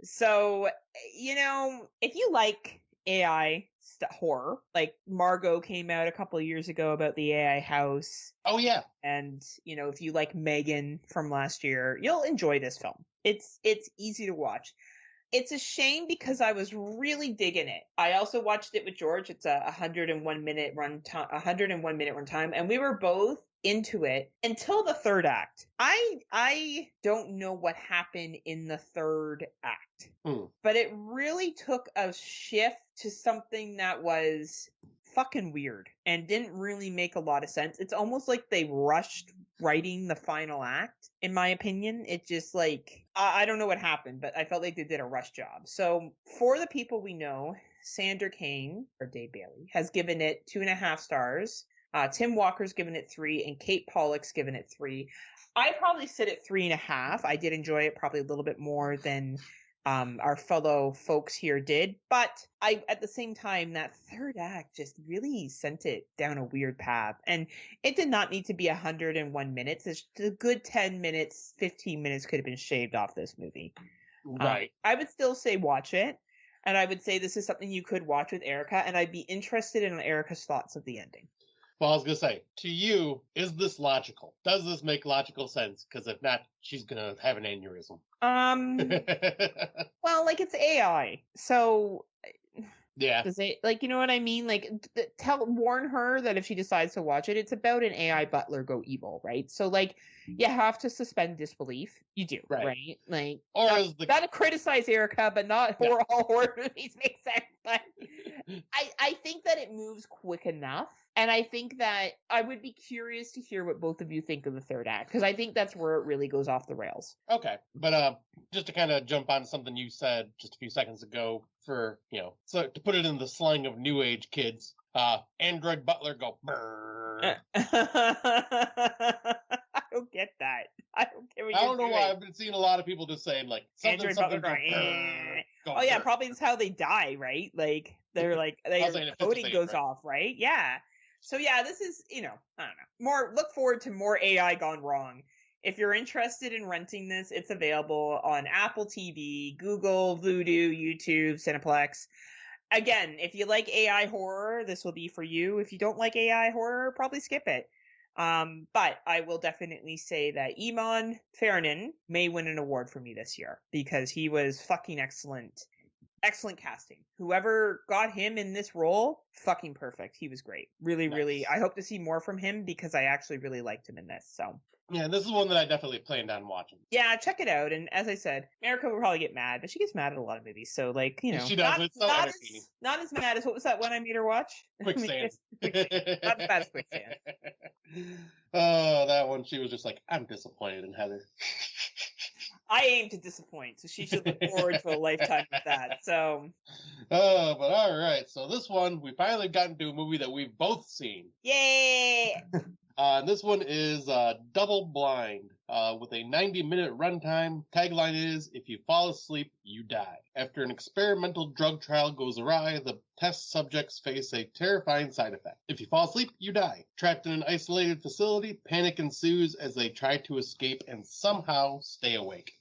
So, if you like AI horror, like Margot came out a couple of years ago about the AI house. Oh yeah. And if you like Megan from last year, you'll enjoy this film. It's easy to watch. It's a shame because I was really digging it. I also watched it with George. It's a 101 minute runtime, and we were both into it until the third act. I don't know what happened in the third act, but it really took a shift to something that was fucking weird and didn't really make a lot of sense. It's almost like they rushed writing the final act, in my opinion. It just I don't know what happened, but I felt like they did a rush job. So for the people we know, Sandra Kane, or Dave Bailey, has given it 2.5 stars. Tim Walker's given it 3, and Kate Pollock's given it 3. I probably sit at 3.5. I did enjoy it probably a little bit more than our fellow folks here did, but at the same time, that third act just really sent it down a weird path, and it did not need to be 101 minutes. It's a good 10 minutes, 15 minutes could have been shaved off this movie. Right. I would still say watch it, and I would say this is something you could watch with Erica, and I'd be interested in Erica's thoughts of the ending. Well, I was going to say, to you, is this logical? Does this make logical sense? Because if not, she's going to have an aneurysm. Well, it's AI. So, yeah. Does it, you know what I mean? Warn her that if she decides to watch it, it's about an AI butler go evil, right? So, you have to suspend disbelief. You do, right? Gotta criticize Erica, but not all horror movies make sense. But I think that it moves quick enough. And I think that I would be curious to hear what both of you think of the third act, because I think that's where it really goes off the rails. Okay. But just to kind of jump on something you said just a few seconds ago, so to put it in the slang of new age kids, Android Butler go brrr. I don't get that. I don't get what I don't know why. I've been seeing a lot of people just saying Android Butler going. Oh yeah, probably that's how they die, right? Their coding goes off, right? Yeah. So yeah, this is, I don't know. Look forward to more AI gone wrong. If you're interested in renting this, it's available on Apple TV, Google, Vudu, YouTube, Cineplex. Again, if you like AI horror, this will be for you. If you don't like AI horror, probably skip it. But I will definitely say that Eamon Farnan may win an award for me this year because he was fucking excellent. Excellent casting. Whoever got him in this role, fucking perfect. He was great. Really, nice. Really. I hope to see more from him because I actually really liked him in this. So. Yeah, this is one that I definitely planned on watching. Yeah, check it out. And as I said, America will probably get mad, but she gets mad at a lot of movies. So, she does. It's so entertaining. Not as mad as what was that one I made her watch? Quicksand. Not as bad as Quicksand. Oh, that one. She was just like, I'm disappointed in Heather. I aim to disappoint, so she should look forward to a lifetime of that. So. Oh, but all right. So this one, we finally gotten to a movie that we've both seen. Yay! This one is Double Blind, with a 90-minute runtime. Tagline is, if you fall asleep, you die. After an experimental drug trial goes awry, the test subjects face a terrifying side effect. If you fall asleep, you die. Trapped in an isolated facility, panic ensues as they try to escape and somehow stay awake.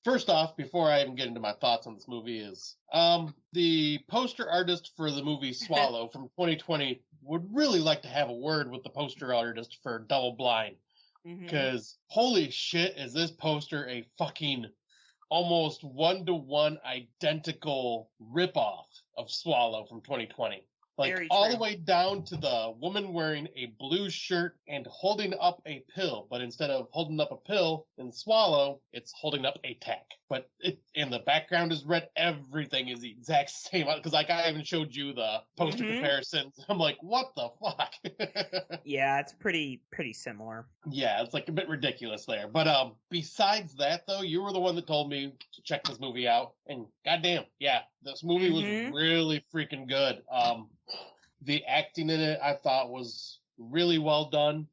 First off, before I even get into my thoughts on this movie is, the poster artist for the movie Swallow from 2020 would really like to have a word with the poster artist for Double Blind. Because holy shit, is this poster a fucking almost one-to-one identical ripoff of Swallow from 2020. Like, Very all true. the way down to the woman wearing a blue shirt and holding up a pill. But instead of holding up a pill and swallow, it's holding up a tack. But in the background is red. Everything is the exact same. Because, like, I even showed you the poster comparisons. I'm like, what the fuck? Yeah, it's pretty similar. Yeah, it's like a bit ridiculous there. But besides that, though, you were the one that told me to check this movie out. And goddamn, yeah, this movie was really freaking good. The acting in it, I thought, was really well done.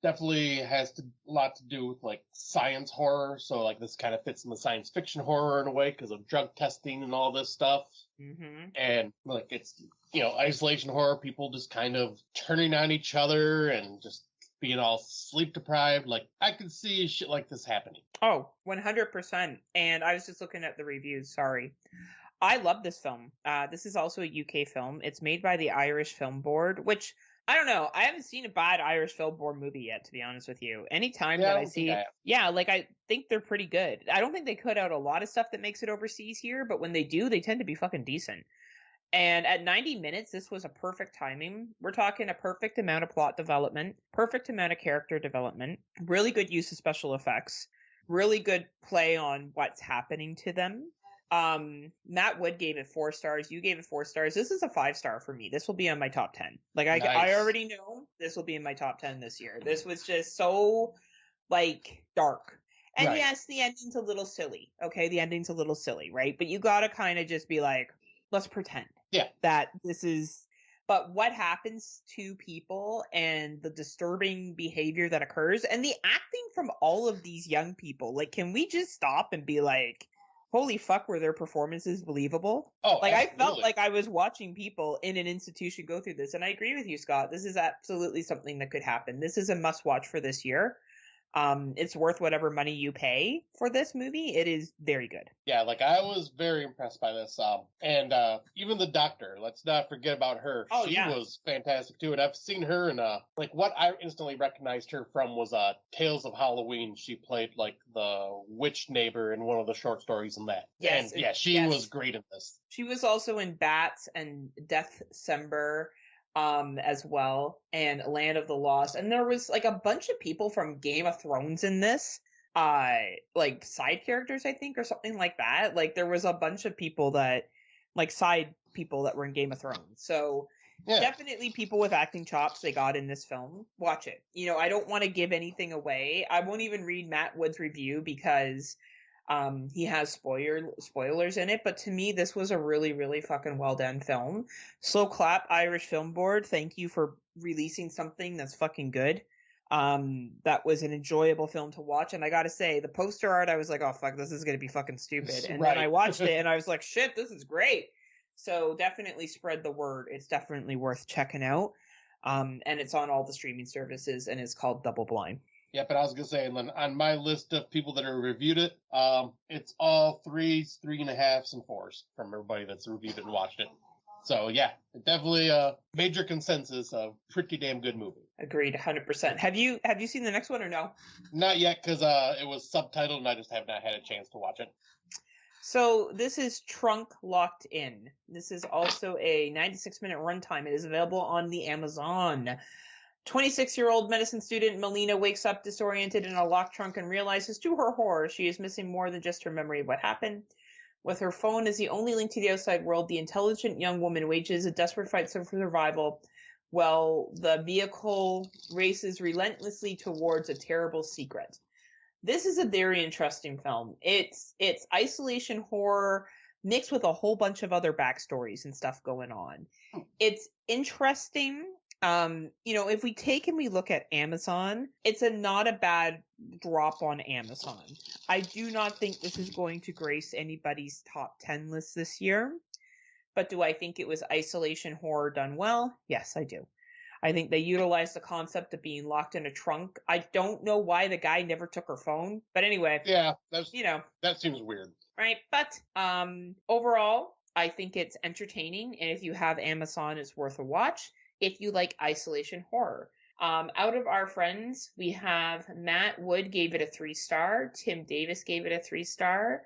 Definitely has a lot to do with like science horror. So like this kind of fits in the science fiction horror in a way because of drug testing and all this stuff. And like it's isolation horror, people just kind of turning on each other and just being all sleep deprived. Like I could see shit like this happening. Oh, 100%. And I was just looking at the reviews. Sorry. I love this film. This is also a UK film. It's made by the Irish Film Board, which I don't know. I haven't seen a bad Irish Film Board movie yet, to be honest with you. Anytime that I see, I think they're pretty good. I don't think they cut out a lot of stuff that makes it overseas here, but when they do, they tend to be fucking decent. And at 90 minutes, this was a perfect timing. We're talking a perfect amount of plot development, perfect amount of character development, really good use of special effects, really good play on what's happening to them. Matt Wood gave it 4 stars. You gave it 4 stars. This is a 5-star for me. This will be on my top 10. Like I already know this will be in my top 10 this year. This was just so like dark. And yes, the ending's a little silly. Okay, the ending's a little silly, right? But you gotta kind of just be like, let's pretend that this is. But what happens to people and the disturbing behavior that occurs and the acting from all of these young people, like, can we just stop and be like, holy fuck, were their performances believable? Oh, like absolutely. I felt like I was watching people in an institution go through this. And I agree with you, Scott. This is absolutely something that could happen. This is a must watch for this year. It's worth whatever money you pay for this movie. It is very good. Yeah, like I was very impressed by this. And even the doctor, let's not forget about her. Oh, she was fantastic too. And I've seen her in like what I instantly recognized her from was Tales of Halloween. She played like the witch neighbor in one of the short stories in that. Yes, and yeah, she was great in this. She was also in Bats and Deathcember. As well, and Land of the Lost, and there was like a bunch of people from Game of Thrones in this, like side characters, I think, or something like that. Like there was a bunch of people that, like side people that were in Game of Thrones. So definitely people with acting chops they got in this film. Watch it. I don't want to give anything away. I won't even read Matt Wood's review because he has spoilers in it, but to me this was a really, really fucking well done film. Slow clap, Irish Film Board, thank you for releasing something that's fucking good. That was an enjoyable film to watch, and I gotta say, the poster art, I was like, oh fuck, this is gonna be fucking stupid, and then I watched it and I was like, shit, this is great. So definitely spread the word. It's definitely worth checking out. And it's on all the streaming services, and it's called Double Blind. Yep, and I was gonna say, and then on my list of people that have reviewed it, it's all 3s, 3.5s, and 4s from everybody that's reviewed it and watched it. So yeah, definitely a major consensus of pretty damn good movie. Agreed, 100%. Have you seen the next one or no? Not yet, because it was subtitled and I just have not had a chance to watch it. So this is Trunk Locked In. This is also a 96-minute runtime. It is available on the Amazon. 26-year-old medicine student Melina wakes up disoriented in a locked trunk and realizes to her horror she is missing more than just her memory of what happened. With her phone as the only link to the outside world, the intelligent young woman wages a desperate fight for survival while the vehicle races relentlessly towards a terrible secret. This is a very interesting film. It's isolation horror mixed with a whole bunch of other backstories and stuff going on. It's interesting. If we take and we look at Amazon, it's not a bad drop on Amazon. I do not think this is going to grace anybody's top 10 list this year. But do I think it was isolation horror done well? Yes, I do. I think they utilized the concept of being locked in a trunk. I don't know why the guy never took her phone. But anyway. Yeah, that seems weird. Right. But overall, I think it's entertaining. And if you have Amazon, it's worth a watch. If you like isolation horror. Out of our friends, we have Matt Wood gave it a 3-star. Tim Davis gave it a 3-star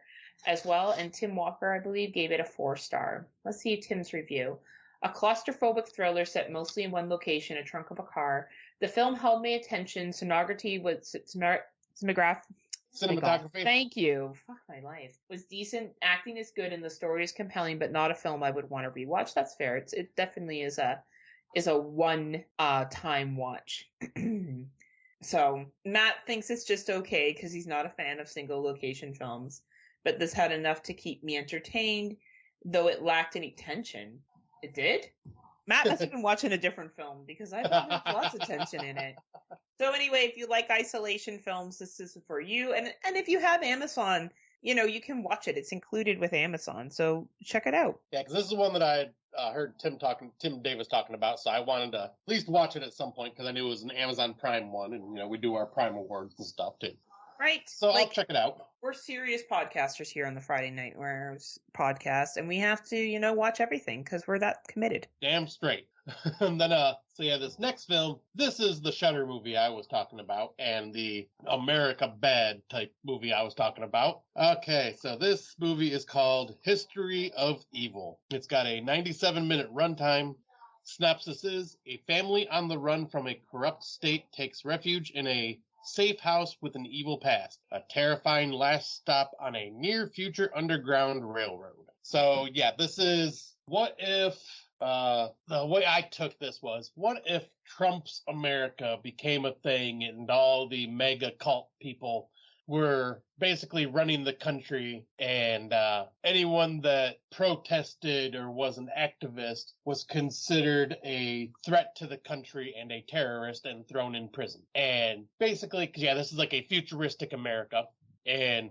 as well. And Tim Walker, I believe, gave it a 4-star. Let's see Tim's review. A claustrophobic thriller set mostly in one location, a trunk of a car. The film held my attention. Sonography was sonograph. Oh my God. Cinematography. Thank you. Fuck my life. Was decent. Acting is good, and the story is compelling, but not a film I would want to rewatch. That's fair. It definitely is a one time watch. So Matt thinks it's just okay because he's not a fan of single location films, but this had enough to keep me entertained, though it lacked any tension. It did? Matt must have been watching a different film because I thought there was lots of tension in it. So anyway, if you like isolation films, this is for you. And if you have Amazon, you can watch it. It's included with Amazon, so check it out. Yeah, because this is one that I heard Tim Davis talking about, so I wanted to at least watch it at some point because I knew it was an Amazon Prime one, and we do our Prime awards and stuff too. Right. So I'll check it out. We're serious podcasters here on the Friday Nightmares podcast, and we have to, watch everything because we're that committed. Damn straight. And then, this next film, this is the Shudder movie I was talking about, and the America Bad type movie I was talking about. Okay, so this movie is called History of Evil. It's got a 97-minute runtime. Synopsis is, a family on the run from a corrupt state takes refuge in a safe house with an evil past. A terrifying last stop on a near-future underground railroad. So, yeah, this is, what if... the way I took this was, what if Trump's America became a thing and all the mega cult people were basically running the country, and anyone that protested or was an activist was considered a threat to the country and a terrorist and thrown in prison. And basically, this is like a futuristic America, and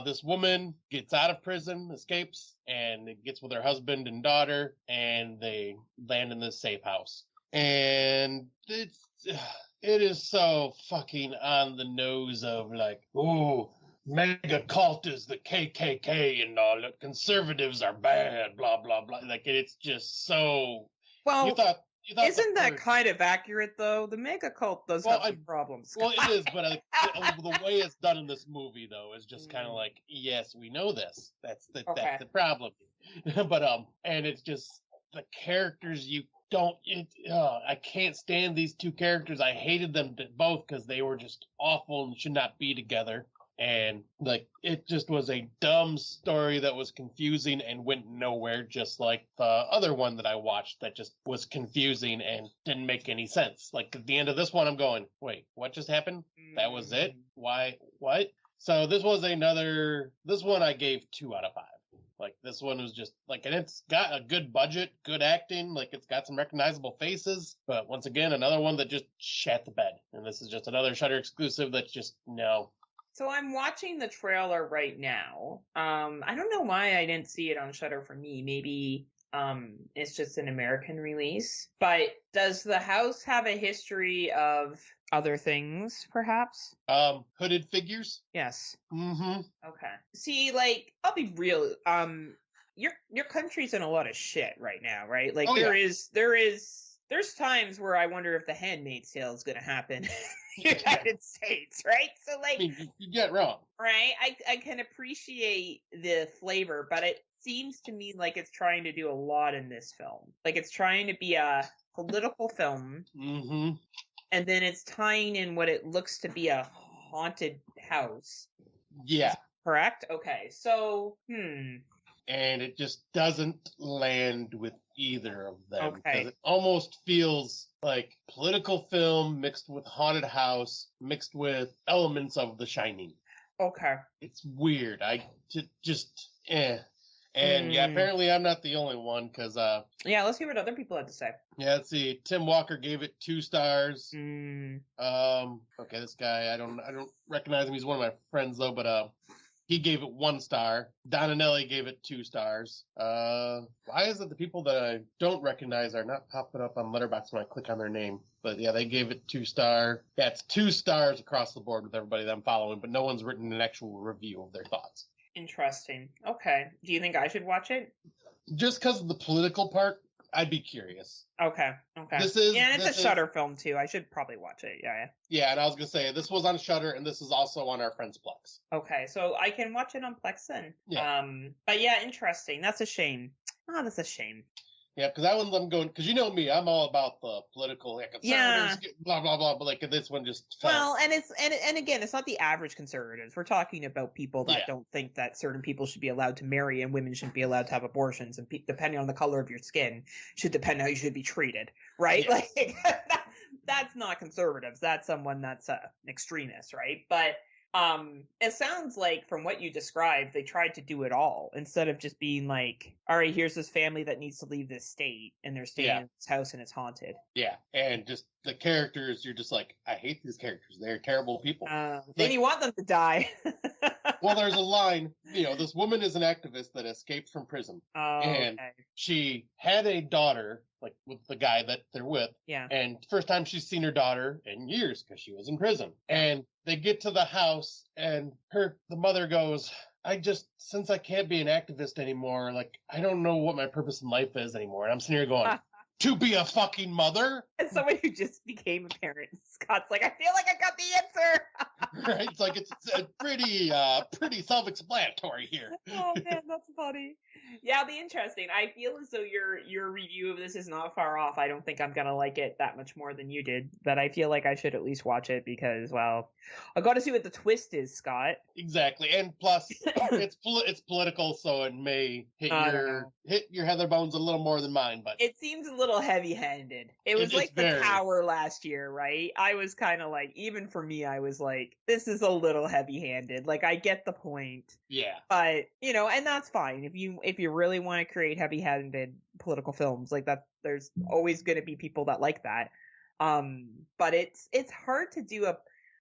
this woman gets out of prison, escapes, and gets with her husband and daughter, and they land in this safe house. And it is so fucking on the nose of like, ooh, mega cult is the KKK and all, conservatives are bad, blah, blah, blah. Like, it's just so... Well... You thought Isn't that kind of accurate, though? The mega cult does have some problems. Well, it is, but the way it's done in this movie, though, is just kind of like, yes, we know this. That's the problem. But and it's just the characters I can't stand these two characters. I hated them both because they were just awful and should not be together. And, like, it just was a dumb story that was confusing and went nowhere, just like the other one that I watched that just was confusing and didn't make any sense. Like, at the end of this one, I'm going, wait, what just happened? That was it? Why? What? So this one I gave 2 out of 5. Like, this one was just, like, and it's got a good budget, good acting, like, it's got some recognizable faces, but once again, another one that just shat the bed. And this is just another Shudder exclusive that's just, no. So I'm watching the trailer right now. I don't know why I didn't see it on Shudder for me. Maybe it's just an American release. But does the house have a history of other things, perhaps? Hooded figures? Yes. Mm-hmm. Okay. See, like, I'll be real. Your country's in a lot of shit right now, right? Like, there's times where I wonder if the Handmaid's Tale is going to happen in the United States, right? So, like... I mean, you get wrong. Right? I can appreciate the flavor, but it seems to me like it's trying to do a lot in this film. Like, it's trying to be a political film, mm-hmm. and then it's tying in what it looks to be a haunted house. Yeah. Correct? Okay, so, And it just doesn't land with either of them. Okay. Because it almost feels like political film mixed with haunted house, mixed with elements of The Shining. Okay. It's weird. And apparently I'm not the only one, because yeah, let's hear what other people had to say. Yeah, let's see. Tim Walker gave it 2 stars. Okay, this guy, I don't recognize him. He's one of my friends though, but he gave it 1 star. Donanelli gave it 2 stars. Why is it the people that I don't recognize are not popping up on Letterboxd when I click on their name? But yeah, they gave it 2 star. Yeah, it's 2 stars across the board with everybody that I'm following, but no one's written an actual review of their thoughts. Interesting. Okay. Do you think I should watch it? Just because of the political part, I'd be curious. Okay. And it's a Shudder film too. I should probably watch it. Yeah. Yeah, and I was gonna say this was on Shudder, and this is also on our friend's Plex. Okay, so I can watch it on Plex then. Yeah. But yeah, interesting. That's a shame. Oh, that's a shame. Yeah, because that one's I'm going because you know me, I'm all about the political conservatives, Yeah. blah blah blah. But like this one just felt. Well, and it's and again, it's not the average conservatives. We're talking about people that Yeah. don't think that certain people should be allowed to marry and women shouldn't be allowed to have abortions, and depending on the color of your skin, should depend how you should be treated, right? Yeah. Like that's not conservatives. That's someone that's an extremist, right? But it sounds like from what you described, they tried to do it all instead of just being like, all right, here's this family that needs to leave this state and they're staying in this house and it's haunted. Yeah, and just the characters, you're just like, I hate these characters. They're terrible people. Then you want them to die. Well, there's a line, this woman is an activist that escaped from prison. And she had a daughter, like with the guy that they're with. Yeah. And first time she's seen her daughter in years because she was in prison. And they get to the house and the mother goes, since I can't be an activist anymore, like, I don't know what my purpose in life is anymore. And I'm sitting here going, to be a fucking mother? As someone who just became a parent, Scott's like, I feel like I got the answer. Right? It's like, it's pretty self-explanatory here. Oh man, that's funny. Yeah, it'll be interesting. I feel as though your review of this is not far off. I don't think I'm gonna like it that much more than you did, but I feel like I should at least watch it because, well, I got to see what the twist is, Scott. Exactly, and plus, it's political, so it may hit your Heather bones a little more than mine. But it seems a little heavy-handed. It was like the Power last year, right? I was kind of like, even for me, I was like, this is a little heavy-handed. Like, I get the point. Yeah. But and that's fine if you really want to create heavy-handed political films like that. There's always going to be people that like that. But it's hard to do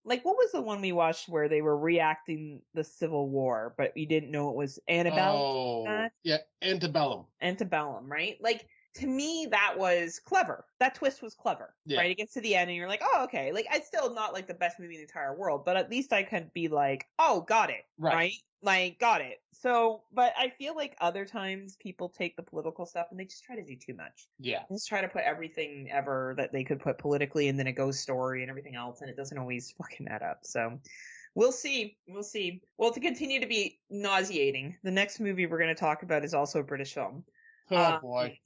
like, what was the one we watched where they were reacting the Civil War, but you didn't know it was Annabelle? Oh, yeah, Antebellum. Antebellum, right? Like, to me, that was clever. That twist was clever, right? It gets to the end and you're like, oh, okay. Like, it's still not like the best movie in the entire world, but at least I could be like, oh, got it, right? Like, got it. So, but I feel like other times people take the political stuff and they just try to do too much. Yeah. Just try to put everything ever that they could put politically and then a ghost story and everything else, and it doesn't always fucking add up. So, we'll see. We'll see. Well, to continue to be nauseating, the next movie we're going to talk about is also a British film. Oh, boy.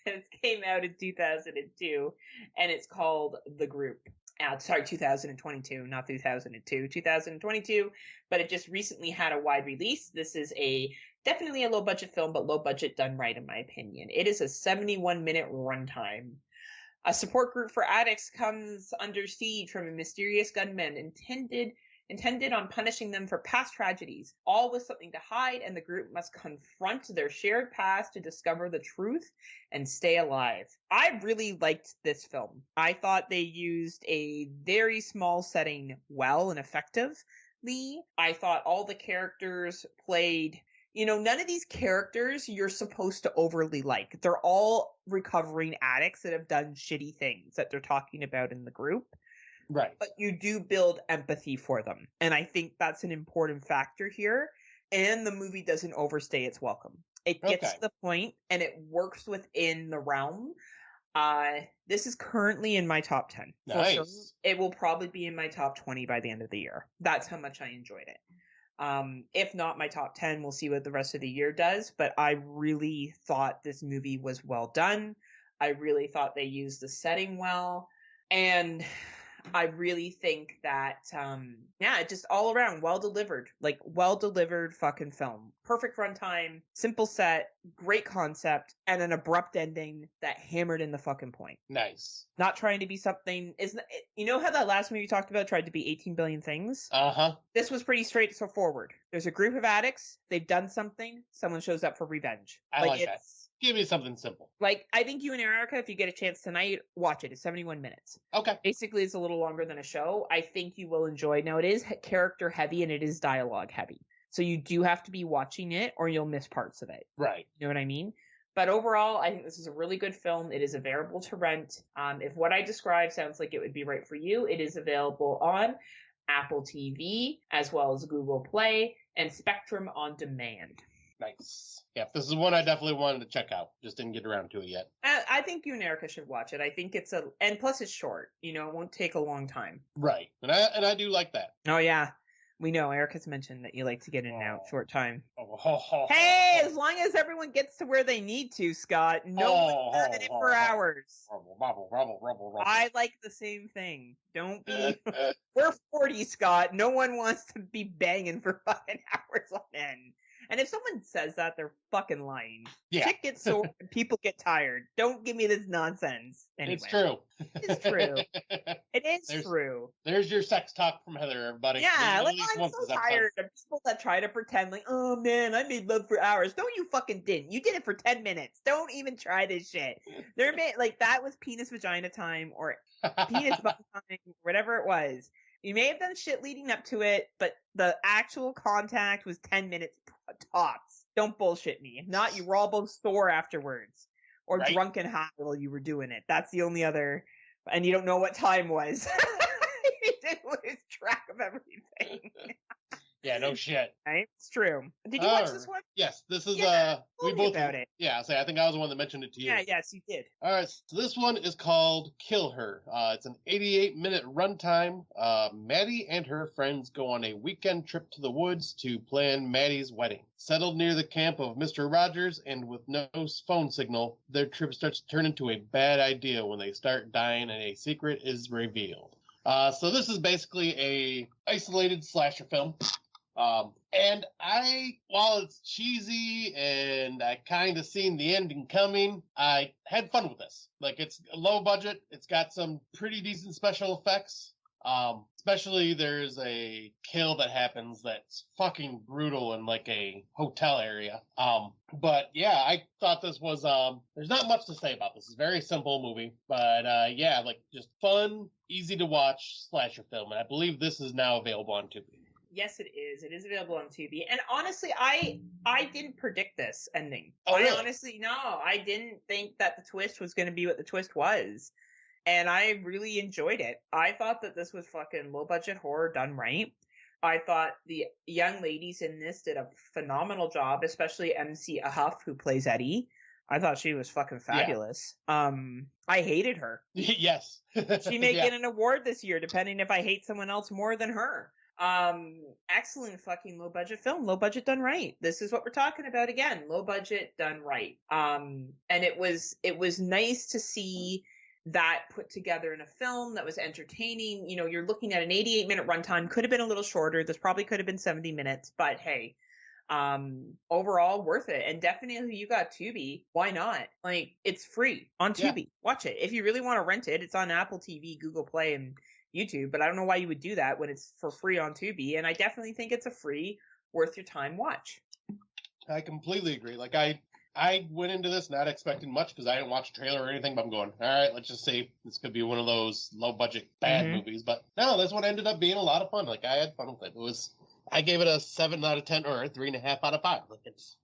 It came out in 2002, and it's called The Group. 2022, not 2002, 2022, but it just recently had a wide release. This is definitely a low budget film, but low budget done right, in my opinion. It is a 71-minute runtime. A support group for addicts comes under siege from a mysterious gunman intended on punishing them for past tragedies, all with something to hide, and the group must confront their shared past to discover the truth and stay alive. I really liked this film. I thought they used a very small setting well and effectively. I thought all the characters played... none of these characters you're supposed to overly like. They're all recovering addicts that have done shitty things that they're talking about in the group. Right. But you do build empathy for them. And I think that's an important factor here. And the movie doesn't overstay its welcome. It gets to the point and it works within the realm. This is currently in my top 10. Nice. Sure. It will probably be in my top 20 by the end of the year. That's how much I enjoyed it. If not my top 10, we'll see what the rest of the year does. But I really thought this movie was well done. I really thought they used the setting well. And I really think that, just all around well delivered, fucking film. Perfect runtime, simple set, great concept, and an abrupt ending that hammered in the fucking point. Nice. Not trying to be something, you know how that last movie you talked about tried to be 18 billion things? Uh-huh. This was pretty straightforward. There's a group of addicts, they've done something, someone shows up for revenge. I like that. Give me something simple. Like, I think you and Erica, if you get a chance tonight, watch it. It's 71 minutes. Okay. Basically, it's a little longer than a show. I think you will enjoy. Now, it is character heavy and it is dialogue heavy. So you do have to be watching it or you'll miss parts of it. Right. You know what I mean? But overall, I think this is a really good film. It is available to rent. If what I described sounds like it would be right for you, it is available on Apple TV, as well as Google Play, and Spectrum On Demand. Nice. Yeah, this is one I definitely wanted to check out. Just didn't get around to it yet. I think you and Erica should watch it. I think and plus it's short. It won't take a long time. Right. And I do like that. Oh, yeah. We know Eric has mentioned that you like to get in and out short time. Oh, Hey, as long as everyone gets to where they need to, Scott, no one's done it for hours. I like the same thing. Don't be. We're 40, Scott. No one wants to be banging for fucking hours on end. And if someone says that, they're fucking lying. Yeah. Shit gets sore and people get tired. Don't give me this nonsense. Anyway, It's true. It's true. It is true. There's your sex talk from Heather, everybody. Yeah, At like least I'm once so this episode. tired of people that try to pretend like, oh man, I made love for hours. No, you fucking didn't. You did it for 10 minutes. Don't even try this shit. There may like that was penis vagina time or penis butt time, whatever it was. You may have done shit leading up to it, but the actual contact was 10 minutes tops. Don't bullshit me. If not, you were all both sore afterwards. Or Right. drunk and high while you were doing it. That's the only other... And you don't know what time was. You didn't lose track of everything. Yeah, no shit. Right? It's true. Did you watch this one? Yes, this is we both about it. Yeah, I think I was the one that mentioned it to you. Yeah, yes, you did. All right, so this one is called Kill Her. It's an 88-minute runtime. Maddie and her friends go on a weekend trip to the woods to plan Maddie's wedding. Settled near the camp of Mr. Rogers and with no phone signal, their trip starts to turn into a bad idea when they start dying and a secret is revealed. So this is basically a isolated slasher film. And while it's cheesy and I kind of seen the ending coming, I had fun with this. Like, it's low budget. It's got some pretty decent special effects. Especially there's a kill that happens that's fucking brutal in like a hotel area. But yeah, I thought this was, there's not much to say about this. It's a very simple movie, but yeah, like just fun, easy to watch slasher film. And I believe this is now available on Tubi. Yes, it is. It is available on Tubi. And honestly, I didn't predict this ending. Oh, really? I didn't think that the twist was going to be what the twist was. And I really enjoyed it. I thought that this was fucking low-budget horror done right. I thought the young ladies in this did a phenomenal job, especially MC Ahuff, who plays Eddie. I thought she was fucking fabulous. Yeah. I hated her. Yes. She may get an award this year, depending if I hate someone else more than her. Excellent fucking low budget film, low budget done right. This is what we're talking about again, low budget done right. And it was nice to see that put together in a film that was entertaining. You know, you're looking at an 88-minute runtime, could have been a little shorter. This probably could have been 70 minutes, but hey, overall worth it. And definitely you got Tubi, why not? Like, it's free on Tubi. Yeah. Watch it. If you really want to rent it, it's on Apple TV, Google Play, and YouTube, but I don't know why you would do that when it's for free on Tubi, and I definitely think it's a free, worth your time watch. I completely agree. Like, I went into this not expecting much because I didn't watch a trailer or anything, but I'm going, all right, let's just say this could be one of those low-budget bad movies, but no, this one ended up being a lot of fun. Like, I had fun with it. I gave it a 7 out of 10 or a 3.5 out of 5. Like, it's,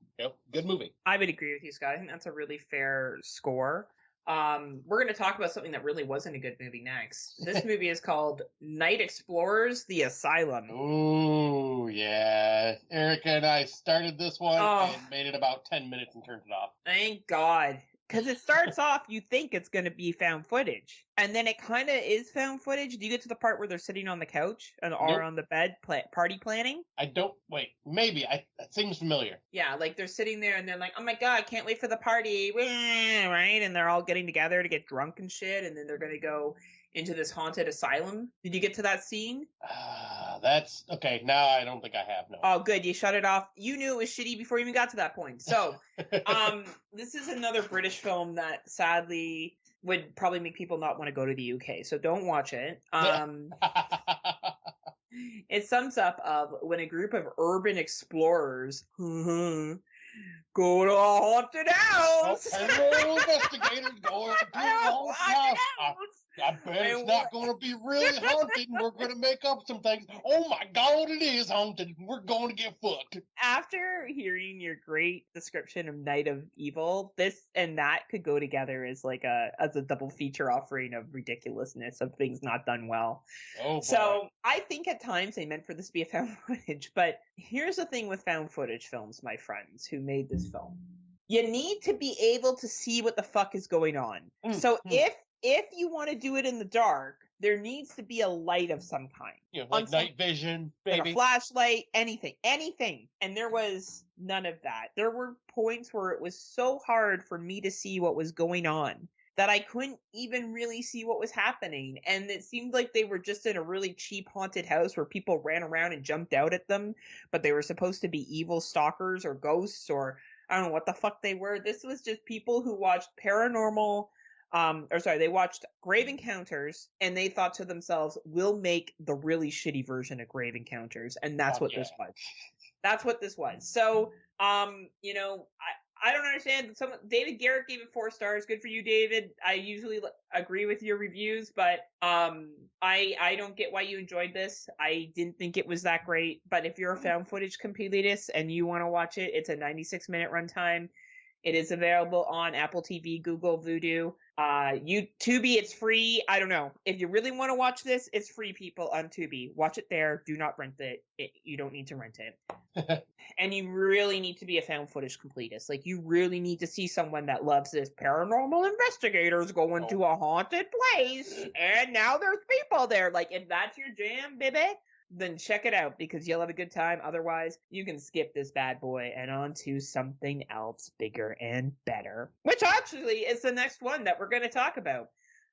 good movie. I would agree with you, Scott. I think that's a really fair score. We're going to talk about something that really wasn't a good movie next. This movie is called Night Explorers: The Asylum. Ooh, yeah. Erica and I started this one and made it about 10 minutes and turned it off. Thank God. Because it starts off, you think it's going to be found footage. And then it kind of is found footage. Do you get to the part where they're sitting on the couch and are on the bed party planning? I don't. Wait, maybe. That seems familiar. Yeah, like they're sitting there and they're like, oh my God, I can't wait for the party. Right? And they're all getting together to get drunk and shit. And then they're going to go into this haunted asylum. Did you get to that scene? That's okay. Now I don't think I have. No. Oh, good. You shut it off. You knew it was shitty before you even got to that point. So, this is another British film that sadly would probably make people not want to go to the UK. So don't watch it. It sums up of when a group of urban explorers go to a haunted house. Hello, investigators going to a haunted house. I bet it's not going to be really haunted, and we're going to make up some things. Oh my God, it is haunted. We're going to get fucked. After hearing your great description of Night of Evil, this and that could go together as like as a double feature offering of ridiculousness of things not done well. Oh boy. So I think at times they meant for this to be a found footage, but here's the thing with found footage films, my friends who made this film. You need to be able to see what the fuck is going on. So if you want to do it in the dark, there needs to be a light of some kind. Like night vision, maybe. Like a flashlight, anything. And there was none of that. There were points where it was so hard for me to see what was going on that I couldn't even really see what was happening. And it seemed like they were just in a really cheap haunted house where people ran around and jumped out at them, but they were supposed to be evil stalkers or ghosts or I don't know what the fuck they were. This was just people who watched paranormal they watched Grave Encounters and they thought to themselves, we'll make the really shitty version of Grave Encounters. And that's what this was. That's what this was. So, I don't understand. David Garrett gave it 4 stars. Good for you, David. I usually agree with your reviews, but I don't get why you enjoyed this. I didn't think it was that great. But if you're a found footage completist and you want to watch it, it's a 96-minute runtime. It is available on Apple TV, Google, Vudu. Tubi, it's free. I don't know. If you really want to watch this, it's free, people, on Tubi. Watch it there. Do not rent it. You don't need to rent it. And you really need to be a found footage completist. Like, you really need to see someone that loves this. Paranormal investigators going to a haunted place, and now there's people there. Like, if that's your jam, baby, then check it out because you'll have a good time. Otherwise, you can skip this bad boy and on to something else bigger and better, which actually is the next one that we're going to talk about.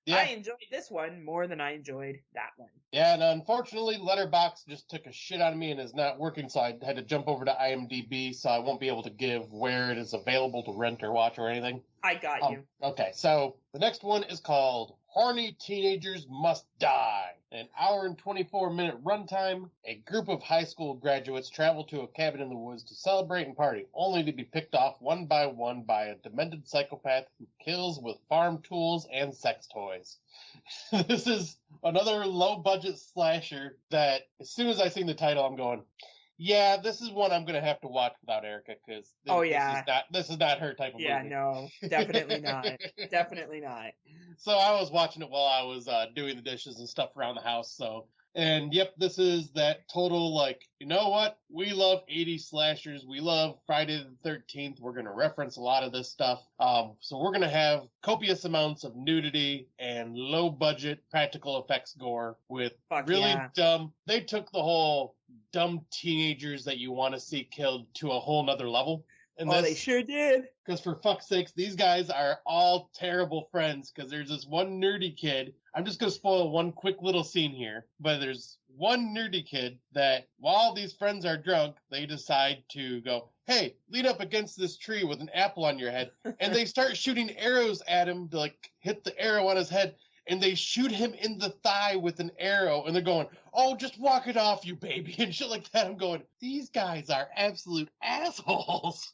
Yeah. I enjoyed this one more than I enjoyed that one. Yeah, and unfortunately, Letterboxd just took a shit out of me and is not working, so I had to jump over to IMDb, so I won't be able to give where it is available to rent or watch or anything. I got you. Okay, so the next one is called Horny Teenagers Must Die. An hour and 24-minute runtime. A group of high school graduates travel to a cabin in the woods to celebrate and party, only to be picked off one by one by a demented psychopath who kills with farm tools and sex toys. This is another low-budget slasher that, as soon as I seen the title, I'm going, yeah, this is one I'm going to have to watch without Erica, because this is not her type of movie. Yeah, no, definitely not. Definitely not. So I was watching it while I was doing the dishes and stuff around the house, and yep, this is that total, like, you know what? We love 80s slashers. We love Friday the 13th. We're going to reference a lot of this stuff. So we're going to have copious amounts of nudity and low-budget practical effects gore with dumb... They took the whole dumb teenagers that you want to see killed to a whole nother level. They sure did. Because for fuck's sakes, these guys are all terrible friends, because there's this one nerdy kid. I'm just going to spoil one quick little scene here, but there's one nerdy kid that, while these friends are drunk, they decide to go, hey, lean up against this tree with an apple on your head, and they start shooting arrows at him to, like, hit the arrow on his head, and they shoot him in the thigh with an arrow, and they're going, oh, just walk it off, you baby, and shit like that. I'm going, these guys are absolute assholes.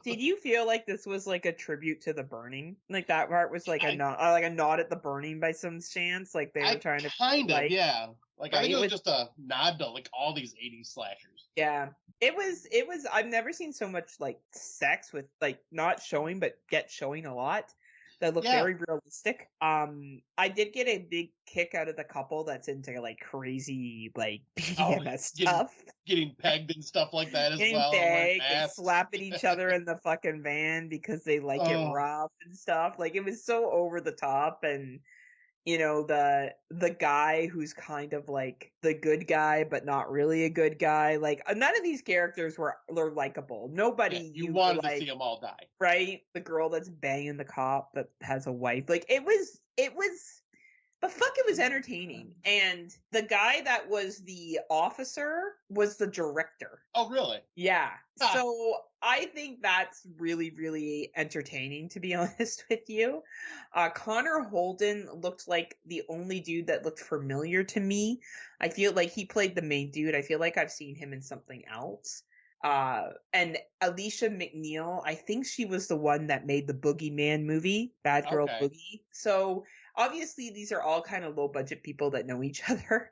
Did you feel like this was like a tribute to The Burning? Like that part was like a nod at The Burning by some chance? Like they were trying to kind of, yeah. Like, I think it was just a nod to, like, all these 80s slashers. Yeah. It was, I've never seen so much, like, sex with, like, not showing, but showing a lot. That looked very realistic. I did get a big kick out of the couple that's into, like, crazy, like, BDSM stuff. Getting pegged and stuff like that as well. Getting pegged and slapping each other in the fucking van because they like it rough and stuff. Like, it was so over the top, and... You know, the guy who's kind of like the good guy, but not really a good guy. Like, none of these characters were likable. Nobody you wanted to see them all die, right? The girl that's banging the cop that has a wife. Like, it was. But fuck, it was entertaining. And the guy that was the officer was the director. Oh, really? Yeah. So I think that's really, really entertaining, to be honest with you. Connor Holden looked like the only dude that looked familiar to me. I feel like he played the main dude. I feel like I've seen him in something else. And Alicia McNeil, I think she was the one that made the Boogeyman movie, Bad Girl Boogie. So... Obviously, these are all kind of low-budget people that know each other.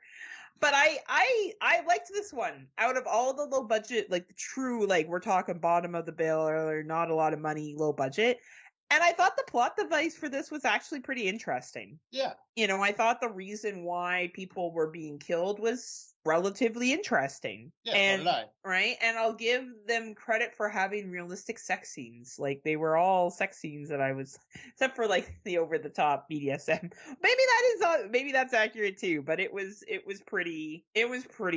But I liked this one. Out of all the low-budget, like, the true, like, we're talking bottom of the bill or not a lot of money, low-budget. And I thought the plot device for this was actually pretty interesting. Yeah. You know, I thought the reason why people were being killed was relatively interesting. Yeah, and so did I. right, and I'll give them credit for having realistic sex scenes. Like, they were all sex scenes that I was, except for like the over the top BDSM. Maybe that's accurate too, but it was pretty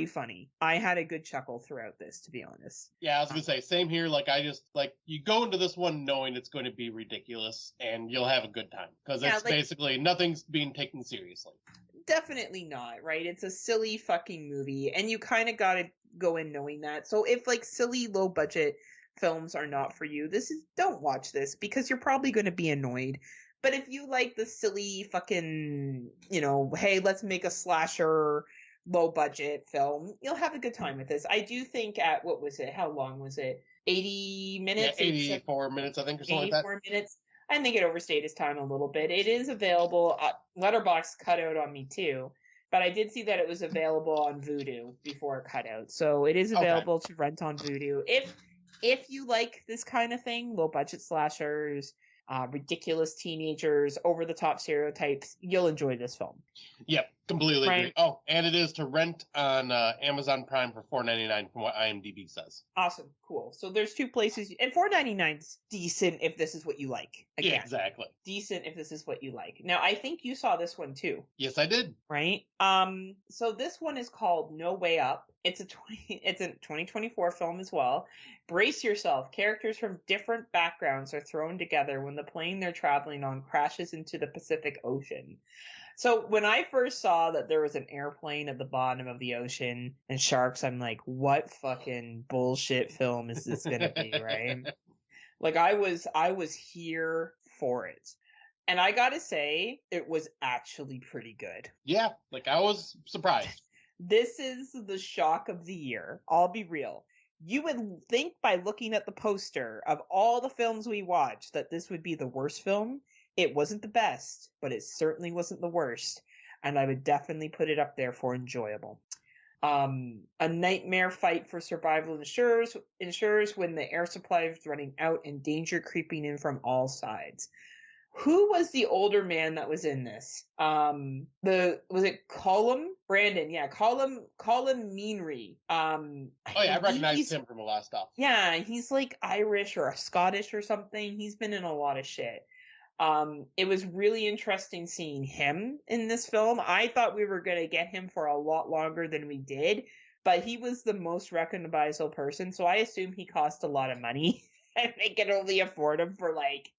funny. I had a good chuckle throughout this, to be honest. Yeah, I was gonna say, same here. Like, I just, like, you go into this one knowing it's going to be ridiculous, and you'll have a good time because it's basically nothing's being taken seriously. Definitely not, right? It's a silly fucking movie, and you kind of gotta go in knowing that. So if like silly low budget films are not for you, don't watch this, because you're probably going to be annoyed. But if you like the silly fucking, hey, let's make a slasher low budget film, you'll have a good time with this. I do think what was it? How long was it? 80 minutes? Yeah, 84 minutes, I think, or something like that. 84 minutes. I think it overstayed its time a little bit. It is available. Letterboxd cut out on me too, but I did see that it was available on Vudu before it cut out. So it is available to rent on Vudu. If you like this kind of thing, low budget slashers, ridiculous teenagers, over the top stereotypes, you'll enjoy this film. Yep, completely agree. Oh, and it is to rent on Amazon Prime for $4.99 from what IMDb says. Awesome, cool. So there's two places, and $4.99 is decent if this is what you like. Again, yeah, exactly. Decent if this is what you like. Now, I think you saw this one too. Yes, I did. Right. So this one is called No Way Up. It's a 2024 film as well. Brace yourself. Characters from different backgrounds are thrown together when the plane they're traveling on crashes into the Pacific Ocean. So when I first saw that there was an airplane at the bottom of the ocean and sharks, I'm like, what fucking bullshit film is this going to be, right? Like, I was here for it. And I gotta say, it was actually pretty good. Yeah, like, I was surprised. This is the shock of the year. I'll be real. You would think by looking at the poster of all the films we watched that this would be the worst film. It wasn't the best, but it certainly wasn't the worst. And I would definitely put it up there for enjoyable. A nightmare fight for survival ensures when the air supply is running out and danger creeping in from all sides. Who was the older man that was in this? Was it Colum? Brandon, yeah, Colum Meanry. I recognized him from a lot of stuff. Yeah, he's like Irish or Scottish or something. He's been in a lot of shit. It was really interesting seeing him in this film. I thought we were gonna get him for a lot longer than we did, but he was the most recognizable person, so I assume he cost a lot of money and they could only afford him for like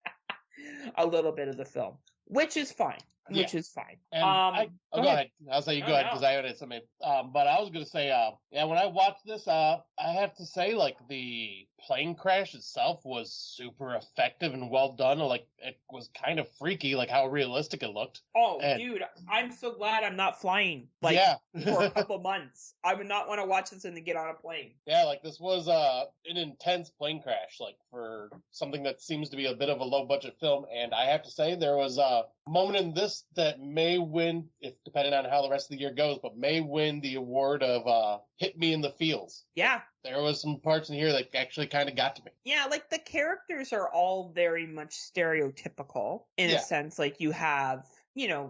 a little bit of the film, which is fine. Which is fine. And go ahead. I'll say you go ahead because I had something. But I was going to say, when I watched this, I have to say, like, the plane crash itself was super effective and well done. Like, it was kind of freaky, like how realistic it looked. Oh, dude, I'm so glad I'm not flying, like, for a couple months. I would not want to watch this and then get on a plane. Yeah, like, this was an intense plane crash, like, for something that seems to be a bit of a low-budget film. And I have to say, there was a moment in this that may win, if depending on how the rest of the year goes, but may win the award of Hit Me in the Feels. Yeah. There was some parts in here that actually kind of got to me. Yeah, like, the characters are all very much stereotypical in a sense. Like, you have,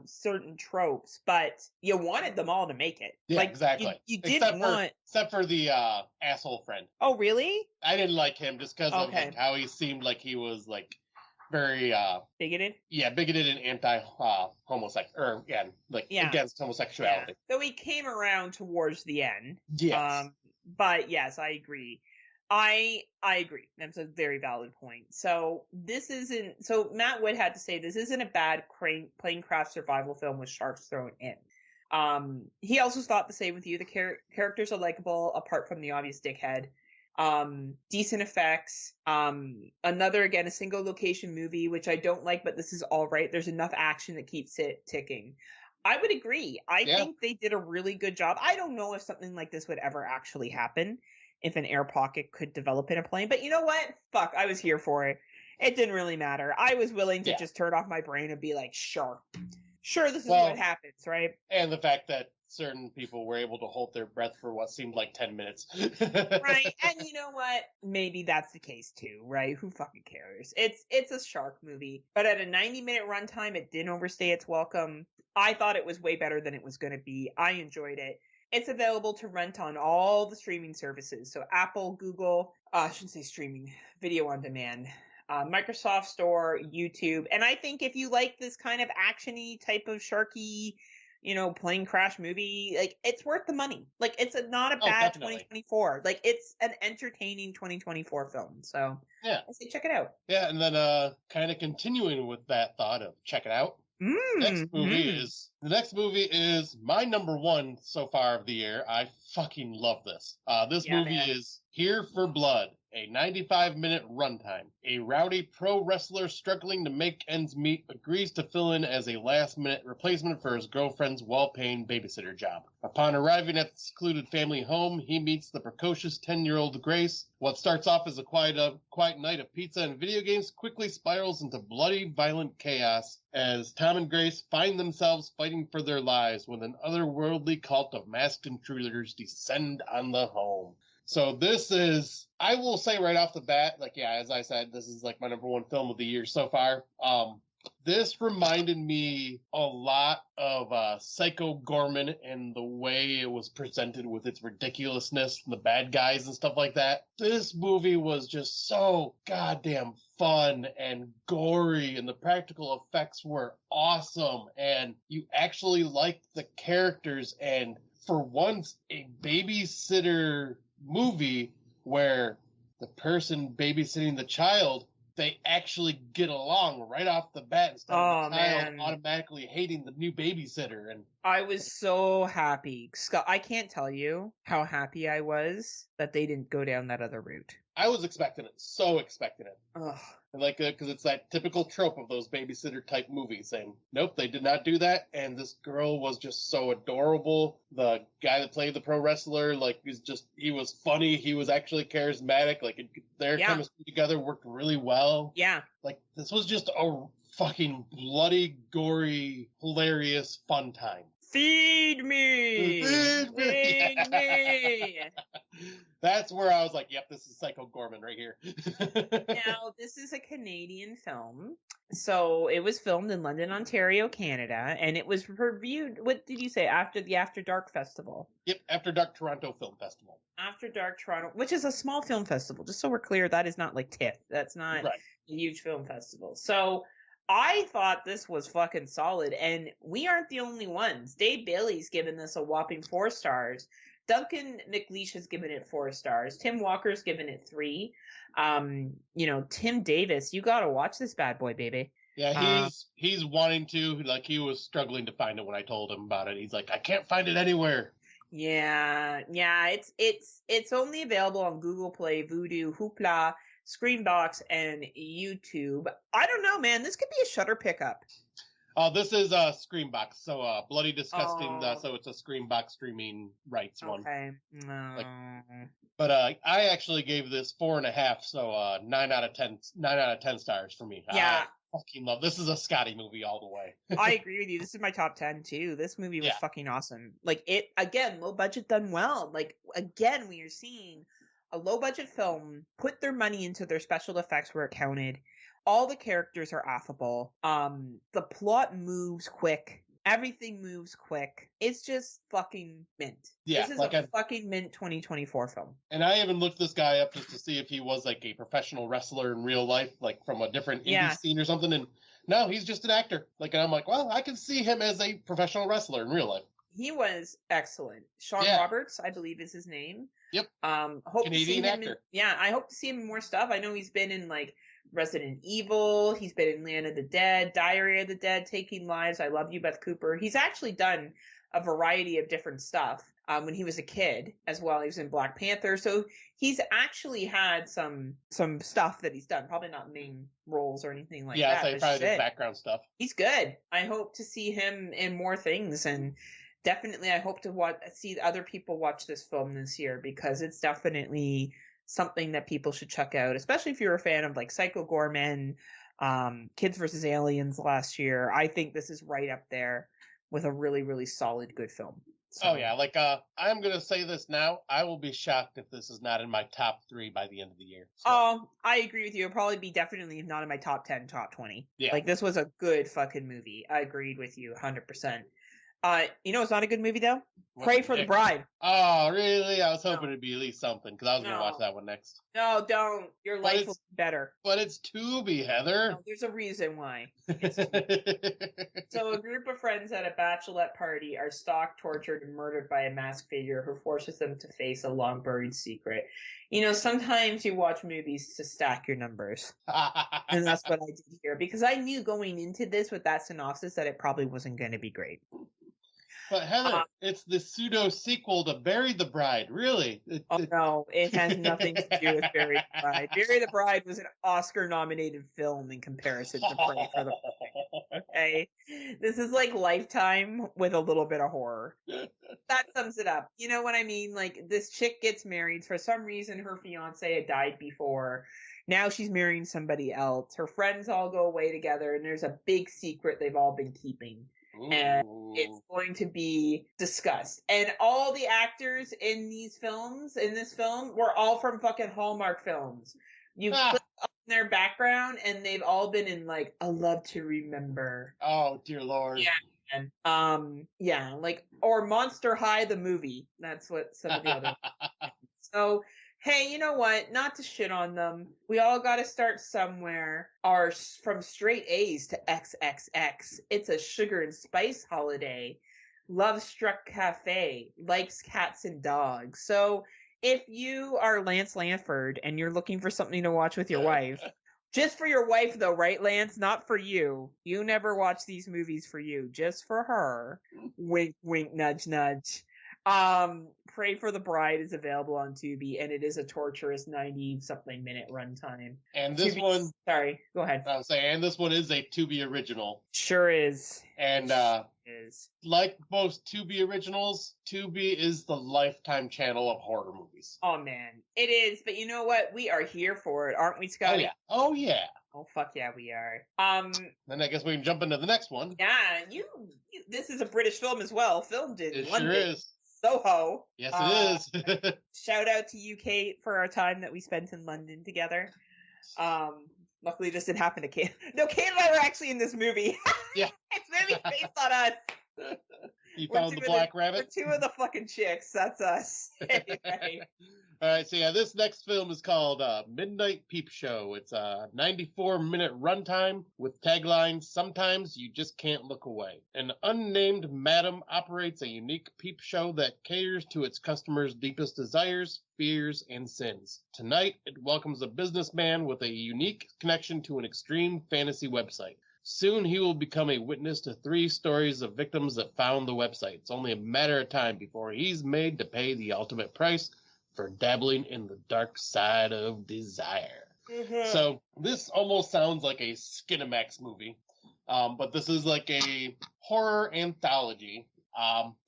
certain tropes, but you wanted them all to make it. Yeah, like, exactly. You didn't except for the asshole friend. Oh, really? I didn't like him just because of like, how he seemed like he was, like, very bigoted. Yeah, bigoted and anti homosexual, against homosexuality. Yeah. So he came around towards the end. Yes. But yes, I agree. I agree. That's a very valid point. So Matt Wood had to say this isn't a bad plane crash survival film with sharks thrown in. He also thought the same with you. The characters are likable apart from the obvious dickhead. Decent effects. Another, again, a single location movie, which I don't like, but this is all right. There's enough action that keeps it ticking. I would agree. I think they did a really good job. I don't know if something like this would ever actually happen, if an air pocket could develop in a plane. But you know what? Fuck, I was here for it. It didn't really matter. I was willing to just turn off my brain and be like, sure, this is what happens, right? And the fact that certain people were able to hold their breath for what seemed like 10 minutes. Right. And you know what? Maybe that's the case too, right? Who fucking cares? It's a shark movie. But at a 90-minute runtime, it didn't overstay its welcome. I thought it was way better than it was going to be. I enjoyed it. It's available to rent on all the streaming services. So Apple, Google, I shouldn't say streaming, video on demand, Microsoft Store, YouTube. And I think if you like this kind of action-y type of sharky, plane crash movie, like, it's worth the money. Like, it's not a bad definitely. 2024. Like, it's an entertaining 2024 film. So Yeah. I say check it out. Yeah, and then kind of continuing with that thought of check it out. The next movie is my number one so far of the year. I fucking love this. This movie is Here for Blood, a 95-minute runtime. A rowdy pro wrestler struggling to make ends meet agrees to fill in as a last-minute replacement for his girlfriend's well-paying babysitter job. Upon arriving at the secluded family home, he meets the precocious 10-year-old Grace. What starts off as a quiet night of pizza and video games quickly spirals into bloody, violent chaos as Tom and Grace find themselves fighting for their lives when an otherworldly cult of masked intruders descend on the home. So this is, I will say right off the bat, as I said, this is like my number one film of the year so far. This reminded me a lot of Psycho Gorman and the way it was presented with its ridiculousness and the bad guys and stuff like that. This movie was just so goddamn fun and gory, and the practical effects were awesome, and you actually liked the characters, and for once, a babysitter movie where the person babysitting the child, they actually get along right off the bat instead of the child automatically hating the new babysitter. And I was so happy. Scott, I can't tell you how happy I was that they didn't go down that other route. I was expecting it. So expecting it. Ugh. And because it's that typical trope of those babysitter type movies saying, nope, they did not do that. And this girl was just so adorable. The guy that played the pro wrestler, he was funny. He was actually charismatic. Their chemistry together worked really well. Yeah. This was just a fucking bloody, gory, hilarious, fun time. Feed me! Feed me! That's where I was like, yep, this is Psycho Gorman right here. Now, this is a Canadian film. So it was filmed in London, Ontario, Canada, and it was reviewed, what did you say, after the After Dark Festival? Yep, After Dark Toronto Film Festival. After Dark Toronto, which is a small film festival. Just so we're clear, that is not like TIFF. That's not a huge film festival. So I thought this was fucking solid, and we aren't the only ones. Dave Bailey's given this a whopping 4 stars. Duncan McLeish has given it 4 stars. Tim Walker's given it 3. Tim Davis, you gotta watch this bad boy, baby. Yeah, he's wanting to. He was struggling to find it when I told him about it. He's like, I can't find it anywhere. Yeah. It's only available on Google Play, Vudu, Hoopla, Screenbox, and YouTube. I don't know, man. This could be a Shudder pickup. This is a Screenbox, so Bloody Disgusting. So it's a Screenbox streaming rights one. Okay. No. But I actually gave this 4.5, so 9 out of 10 stars for me. Yeah. I fucking love this. Is a Scotty movie all the way. I agree with you. This is my top 10 too. This movie was fucking awesome. Low budget done well. We are seeing a low budget film put their money into their special effects where it counted. All the characters are affable. The plot moves quick. Everything moves quick. It's just fucking mint. Yeah, this is a fucking mint 2024 film. And I even looked this guy up just to see if he was a professional wrestler in real life, from a different indie scene or something. And no, he's just an actor. And I'm like, well, I can see him as a professional wrestler in real life. He was excellent. Sean Roberts, I believe, is his name. Yep. Hope Canadian to see him actor. I hope to see him in more stuff. I know he's been in Resident Evil. He's been in Land of the Dead, Diary of the Dead, Taking Lives, I Love You, Beth Cooper. He's actually done a variety of different stuff when he was a kid as well. He was in Black Panther. So he's actually had some stuff that he's done. Probably not main roles or anything like that. Yeah, so probably did background stuff. He's good. I hope to see him in more things, and definitely I hope to see other people watch this film this year, because it's definitely something that people should check out, especially if you're a fan of Psycho Gorman, Kids vs. Aliens last year. I think this is right up there with a really, really solid, good film. So. Oh yeah, I'm gonna say this now. I will be shocked if this is not in my top 3 by the end of the year. So. I agree with you. It'll probably be definitely not in my top 10, top 20. Yeah. This was a good fucking movie. I agreed with you 100%. It's not a good movie though. What's Pray the for the pick? Bride. Oh, really? I was hoping No. it'd be at least something because I was gonna watch No. that one next. No, don't. Your But life will it's be better. but it's Tubi, Heather. No, there's a reason why. It's So a group of friends at a bachelorette party are stalked, tortured, and murdered by a masked figure who forces them to face a long-buried secret. Sometimes you watch movies to stack your numbers. And that's what I did here. Because I knew going into this with that synopsis that it probably wasn't going to be great. But Heather, it's the pseudo sequel to Bury the Bride. Really? No, it has nothing to do with Bury the Bride. Bury the Bride was an Oscar-nominated film in comparison to Pray for the Bride. Okay, this is like Lifetime with a little bit of horror. That sums it up. You know what I mean? Like, this chick gets married. For some reason, her fiance had died before. Now she's marrying somebody else. Her friends all go away together, and there's a big secret they've all been keeping. And it's going to be discussed. And all the actors in this film, were all from fucking Hallmark films. You click on their background, and they've all been in, like, A Love to Remember. Oh, dear Lord. Yeah. Or Monster High, the movie. That's what some of the other. So, hey, you know what? Not to shit on them. We all got to start somewhere. From straight A's to XXX. It's a sugar and spice holiday. Love Struck Cafe. Likes cats and dogs. So, if you are Lance Lanford and you're looking for something to watch with your wife, just for your wife though, right, Lance? Not for you. You never watch these movies for you. Just for her. Wink, wink, nudge, nudge. Pray for the Bride is available on Tubi, and it is a torturous 90-something minute runtime. And this one... Sorry, go ahead. I was saying, and this one is a Tubi original. Sure is. And, like most Tubi originals, Tubi is the Lifetime channel of horror movies. Oh, man. It is, but you know what? We are here for it, aren't we, Scotty? Oh, yeah. Oh, fuck yeah, we are. Then I guess we can jump into the next one. Yeah, this is a British film as well, filmed in London. It sure is. Soho. Yes, it is. Shout out to you, Kate, for our time that we spent in London together. Luckily, this didn't happen to Kate. No, Kate and I were actually in this movie. Yeah. It's movie based on us. You found the black rabbit? We're two of the fucking chicks. That's us. Anyway. All right, so this next film is called Midnight Peep Show. It's a 94-minute runtime with tagline, "Sometimes you just can't look away." An unnamed madam operates a unique peep show that caters to its customers' deepest desires, fears, and sins. Tonight, it welcomes a businessman with a unique connection to an extreme fantasy website. Soon he will become a witness to 3 stories of victims that found the website. It's only a matter of time before he's made to pay the ultimate price for dabbling in the dark side of desire. Mm-hmm. So this almost sounds like a Skinamax movie, but this is like a horror anthology.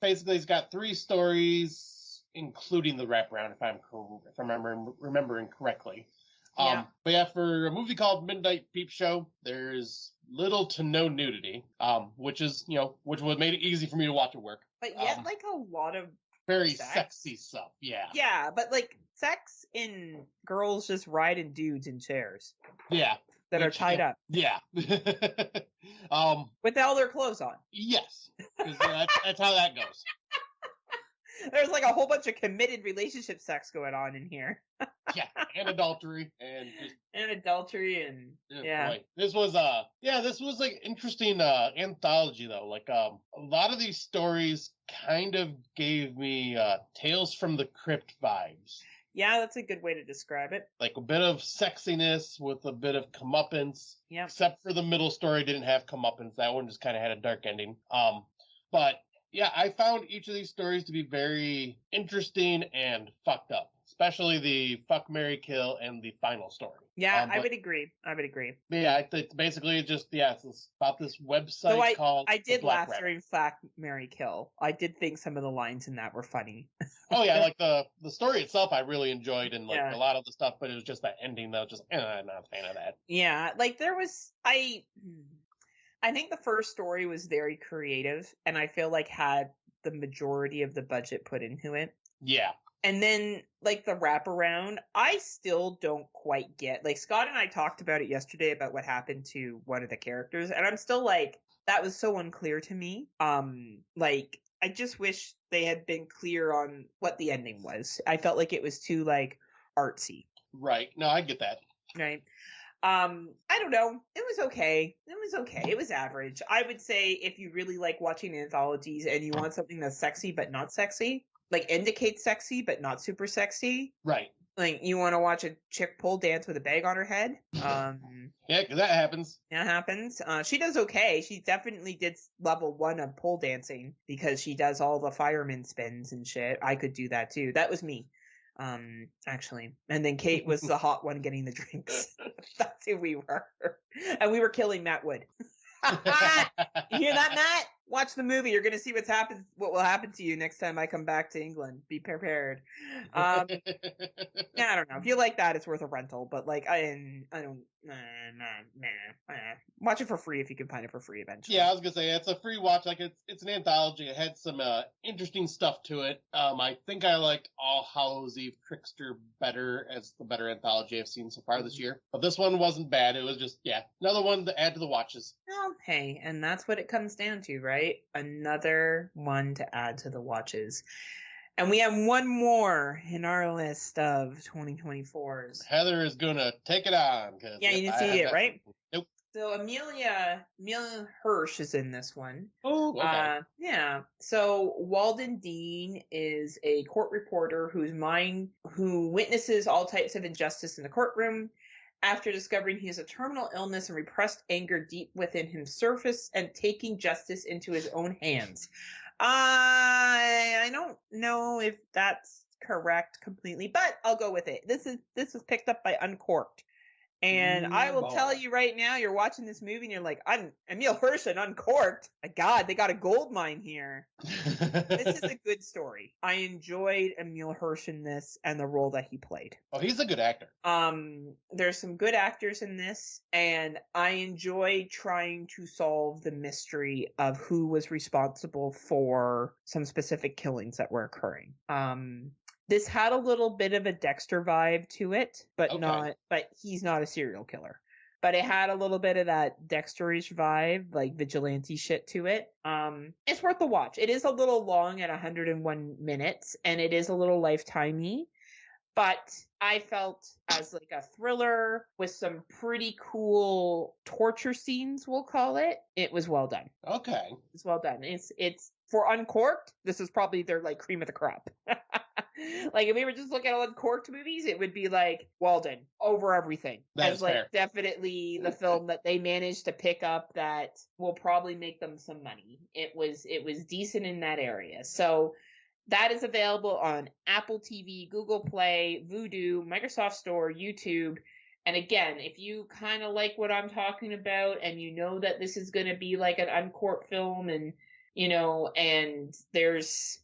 Basically, it's got 3 stories, including the wraparound, if I'm remembering correctly. But yeah, for a movie called Midnight Peep Show, there's little to no nudity, which would made it easy for me to watch at work. But yet, like a lot of very sexy stuff, yeah. Yeah, but like sex in girls just riding dudes in chairs. Yeah. That are tied up. Yeah. With all their clothes on. Yes. That's how that goes. There's like a whole bunch of committed relationship sex going on in here. Yeah, and adultery and yeah. Boy. This was like interesting anthology though. Like a lot of these stories kind of gave me Tales from the Crypt vibes. Yeah, that's a good way to describe it. Like a bit of sexiness with a bit of comeuppance. Yeah. Except for the middle story didn't have comeuppance. That one just kind of had a dark ending. But yeah, I found each of these stories to be very interesting and fucked up. Especially the Fuck, Marry, Kill and the final story. Yeah, I would agree. Yeah, it's basically just, it's about this website called I did laugh during Fuck, Marry, Kill. I did think some of the lines in that were funny. Oh yeah, like the story itself I really enjoyed and like a lot of the stuff, but it was just that ending that was just, I'm not a fan of that. Yeah, like there was, I think the first story was very creative and I feel like had the majority of the budget put into it. Yeah. And then, like, the wraparound, I still don't quite get. Like, Scott and I talked about it yesterday about what happened to one of the characters, and I'm still like, that was so unclear to me. Like, I just wish they had been clear on what the ending was. I felt like it was too, like, artsy. Right. No, I get that. Right. I don't know. It was okay. It was average. I would say if you really like watching anthologies and you want something that's sexy but not sexy, like indicates sexy but not super sexy. Right. Like you want to watch a chick pole dance with a bag on her head. Yeah, 'cause that happens. That happens. She does okay. She definitely did level 1 of pole dancing because she does all the fireman spins and shit. I could do that too. That was me. Actually. And then Kate was the hot one getting the drinks. That's who we were. And we were killing Matt Wood. You hear that, Matt? Watch the movie. You're gonna see what will happen to you next time I come back to England. Be prepared. Yeah, I don't know. If you like that, it's worth a rental. But like, I don't. Watch it for free if you can find it for free eventually. Yeah, I was gonna say it's a free watch. Like it's an anthology. It had some interesting stuff to it. I think I liked All Hallows Eve Trickster better as the better anthology I've seen so far this year. But this one wasn't bad. It was just another one to add to the watches. Well, hey, and that's what it comes down to, right? Another one to add to the watches. And we have one more in our list of 2024s. Heather is going to take it on. Yeah, you didn't see it, right? Nope. So Amelia Hirsch is in this one. Oh, okay. Yeah. So Walden Dean is a court reporter who witnesses all types of injustice in the courtroom. After discovering he has a terminal illness and repressed anger deep within him surface and taking justice into his own hands. I don't know if that's correct completely, but I'll go with it. This is picked up by Uncorked. And I will tell you right now, you're watching this movie and you're like, Emil Hirsch and Uncorked. My God, they got a gold mine here. This is a good story. I enjoyed Emil Hirsch in this and the role that he played. Oh, he's a good actor. There's some good actors in this, and I enjoy trying to solve the mystery of who was responsible for some specific killings that were occurring. This had a little bit of a Dexter vibe to it, but he's not a serial killer. But it had a little bit of that Dexterish vibe, like vigilante shit to it. It's worth the watch. It is a little long at 101 minutes, and it is a little lifetimey. But I felt as like a thriller with some pretty cool torture scenes, we'll call it. It was well done. Okay. It's well done. It's for Uncorked, this is probably their like cream of the crop. Like if we were just looking at Uncorked movies, it would be like Walden over everything. That's like fair. Definitely the film that they managed to pick up that will probably make them some money. It was decent in that area. So that is available on Apple TV, Google Play, Vudu, Microsoft Store, YouTube. And again, if you kind of like what I'm talking about and you know that this is going to be like an Uncorked film and and there's,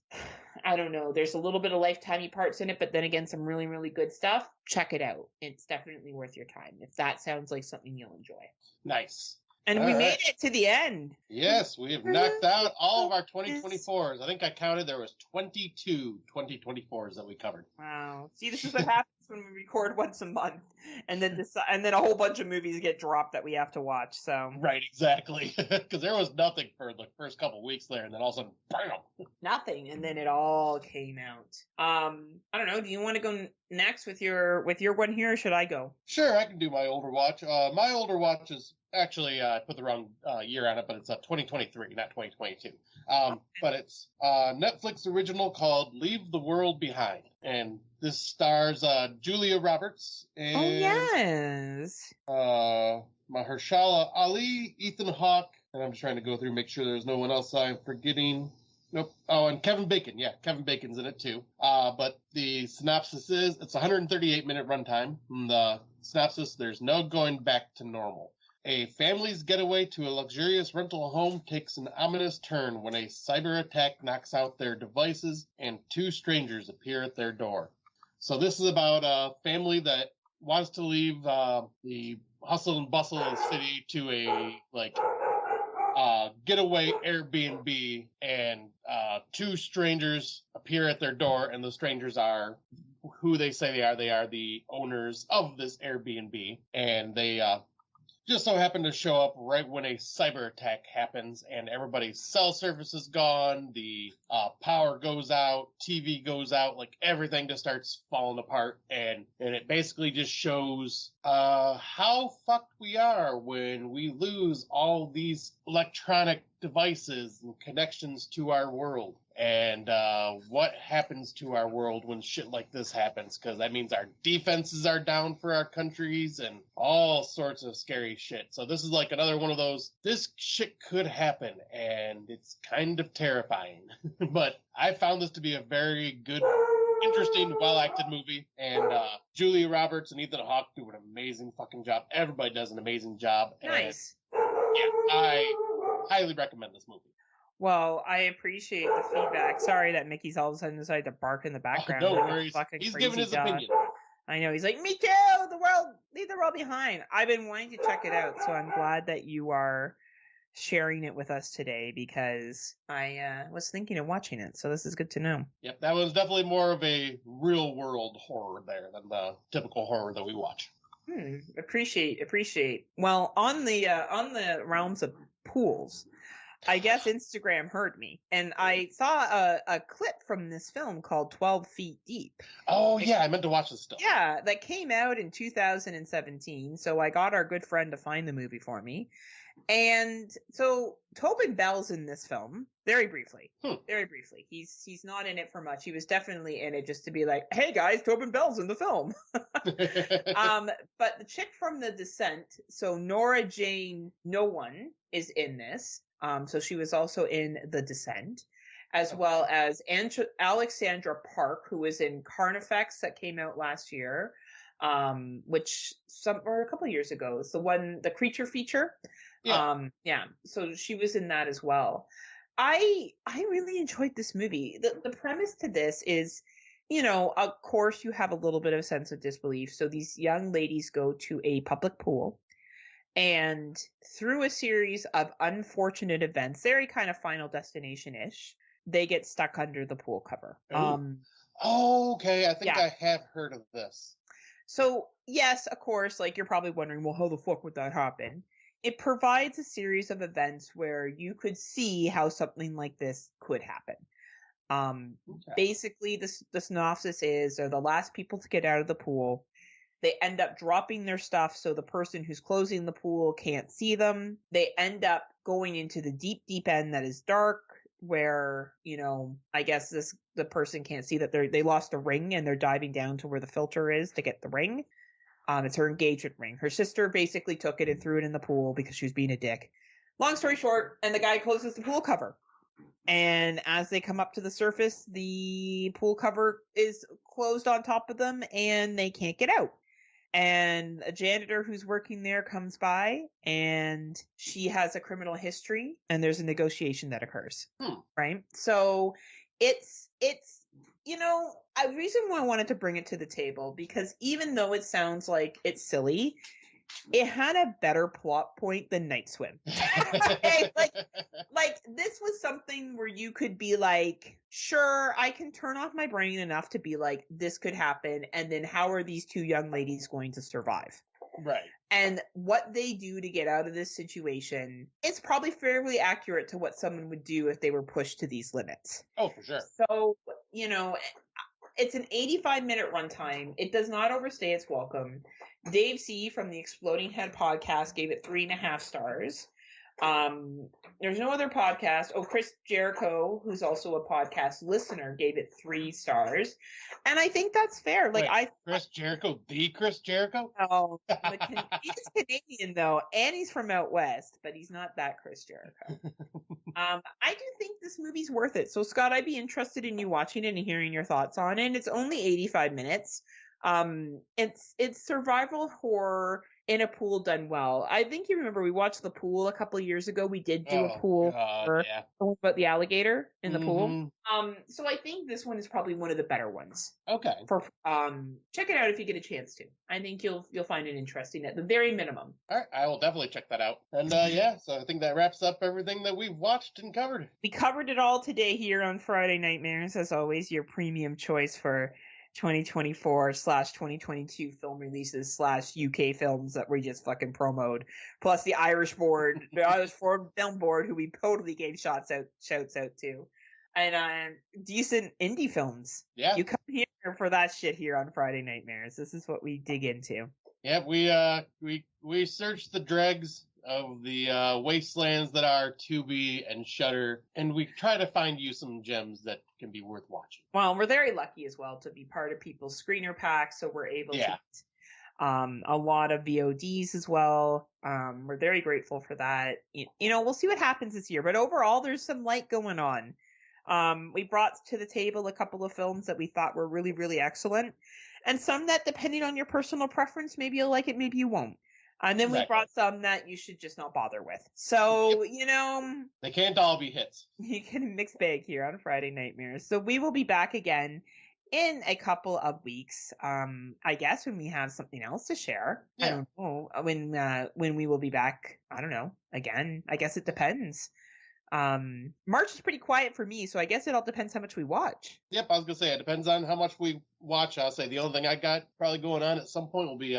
I don't know, there's a little bit of lifetimey parts in it, but then again, some really, really good stuff. Check it out. It's definitely worth your time if that sounds like something you'll enjoy. Nice. And we made it to the end. Yes, we have knocked out all of our 2024s. I think I counted there was 22 2024s that we covered. Wow. See, this is what happens when we record once a month, and then a whole bunch of movies get dropped that we have to watch. So right, exactly, because there was nothing for the first couple weeks there, and then all of a sudden, bam! Nothing, and then it all came out. I don't know. Do you want to go next with your one here, or should I go? Sure, I can do my older watch. My older watch is actually I put the wrong year on it, but it's 2023, not 2022. But it's a Netflix original called Leave the World Behind. And this stars Julia Roberts and Mahershala Ali, Ethan Hawke, and I'm just trying to go through, make sure there's no one else I'm forgetting. Nope. Oh, and Kevin Bacon. Yeah, Kevin Bacon's in it too. But the synopsis is it's 138-minute runtime. And the synopsis, there's no going back to normal. A family's getaway to a luxurious rental home takes an ominous turn when a cyber attack knocks out their devices and two strangers appear at their door. So this is about a family that wants to leave the hustle and bustle of the city to a getaway Airbnb, and two strangers appear at their door, and the strangers are who they say they are. They are the owners of this Airbnb, and they just so happened to show up right when a cyber attack happens and everybody's cell service is gone, the power goes out, TV goes out, like everything just starts falling apart, and it basically just shows how fucked we are when we lose all these electronic devices and connections to our world. And what happens to our world when shit like this happens, because that means our defenses are down for our countries and all sorts of scary shit. So this is like another one of those, this shit could happen, and it's kind of terrifying. But I found this to be a very good, interesting, well-acted movie, and Julia Roberts and Ethan Hawke do an amazing fucking job. Everybody does an amazing job. Nice. And, yeah, I highly recommend this movie. Well, I appreciate the feedback. Sorry that Mickey's all of a sudden decided to bark in the background. No worries. He's giving his opinion. I know. He's like, me too! Leave the world behind. I've been wanting to check it out, so I'm glad that you are sharing it with us today, because I was thinking of watching it, so this is good to know. Yep, that was definitely more of a real-world horror there than the typical horror that we watch. Appreciate. Well, on the realms of pools, I guess Instagram heard me, and I saw a clip from this film called 12 Feet Deep. Oh, yeah, I meant to watch this stuff. Yeah, that came out in 2017, so I got our good friend to find the movie for me. And so Tobin Bell's in this film, very briefly. He's not in it for much. He was definitely in it just to be like, hey guys, Tobin Bell's in the film. But the chick from The Descent, so Nora Jane No One, is in this. So she was also in The Descent, as well as Alexandra Park, who was in Carnifex that came out last year, which a couple of years ago. It's the creature feature. Yeah. So she was in that as well. I really enjoyed this movie. The premise to this is, of course you have a little bit of sense of disbelief. So these young ladies go to a public pool, and through a series of unfortunate events, very kind of Final Destination-ish, they get stuck under the pool cover. Okay. I think I have heard of this. So, yes, of course, like you're probably wondering, well, how the fuck would that happen? It provides a series of events where you could see how something like this could happen. Basically, the synopsis is they're the last people to get out of the pool. They end up dropping their stuff so the person who's closing the pool can't see them. They end up going into the deep, deep end that is dark, where, I guess the person can't see that they lost a ring and they're diving down to where the filter is to get the ring. It's her engagement ring. Her sister basically took it and threw it in the pool because she was being a dick. Long story short, and the guy closes the pool cover. And as they come up to the surface, the pool cover is closed on top of them and they can't get out. And a janitor who's working there comes by, and she has a criminal history, and there's a negotiation that occurs. Right? So it's a reason why I wanted to bring it to the table, because even though it sounds like it's silly, it had a better plot point than Night Swim. Okay? Like this was something where you could be like, sure, I can turn off my brain enough to be like, this could happen, and then how are these two young ladies going to survive? Right. And what they do to get out of this situation, it's probably fairly accurate to what someone would do if they were pushed to these limits. Oh, for sure. So, it's an 85-minute runtime. It does not overstay its welcome. Dave C. from the Exploding Head podcast gave it 3.5 stars. There's no other podcast. Oh, Chris Jericho, who's also a podcast listener, gave it 3 stars. And I think that's fair. Chris Jericho, the Chris Jericho? No, he's Canadian though, and he's from out west, but he's not that Chris Jericho. I do think this movie's worth it. So Scott, I'd be interested in you watching it and hearing your thoughts on it. It's only 85 minutes. It's survival horror in a pool done well. I think you remember we watched The Pool a couple of years ago. We did do a pool about the alligator in the pool. So I think this one is probably one of the better ones. Okay. Check it out if you get a chance to. I think you'll find it interesting at the very minimum. All right, I will definitely check that out. And so I think that wraps up everything that we've watched and covered. We covered it all today here on Friday Nightmares, as always, your premium choice for 2024/2022 film releases /UK films that we just fucking promoted, plus the Irish Film Board, who we totally gave shouts out to, and decent indie films. Yeah. You come here for that shit here on Friday Nightmares. This is what we dig into. Yeah, we searched the dregs of the wastelands that are Tubi and Shudder, and we try to find you some gems that can be worth watching. Well, we're very lucky as well to be part of people's screener packs, so we're able to a lot of VODs as well. We're very grateful for that. We'll see what happens this year, but overall, there's some light going on. We brought to the table a couple of films that we thought were really, really excellent, and some that, depending on your personal preference, maybe you'll like it, maybe you won't. And then we brought some that you should just not bother with. So, they can't all be hits. You get a mixed bag here on Friday Nightmares. So we will be back again in a couple of weeks. I guess when we have something else to share. Yeah. I don't know when we will be back. I don't know. Again, I guess it depends. March is pretty quiet for me, so I guess it all depends how much we watch. Yep, I was gonna say it depends on how much we watch. I'll say the only thing I got probably going on at some point will be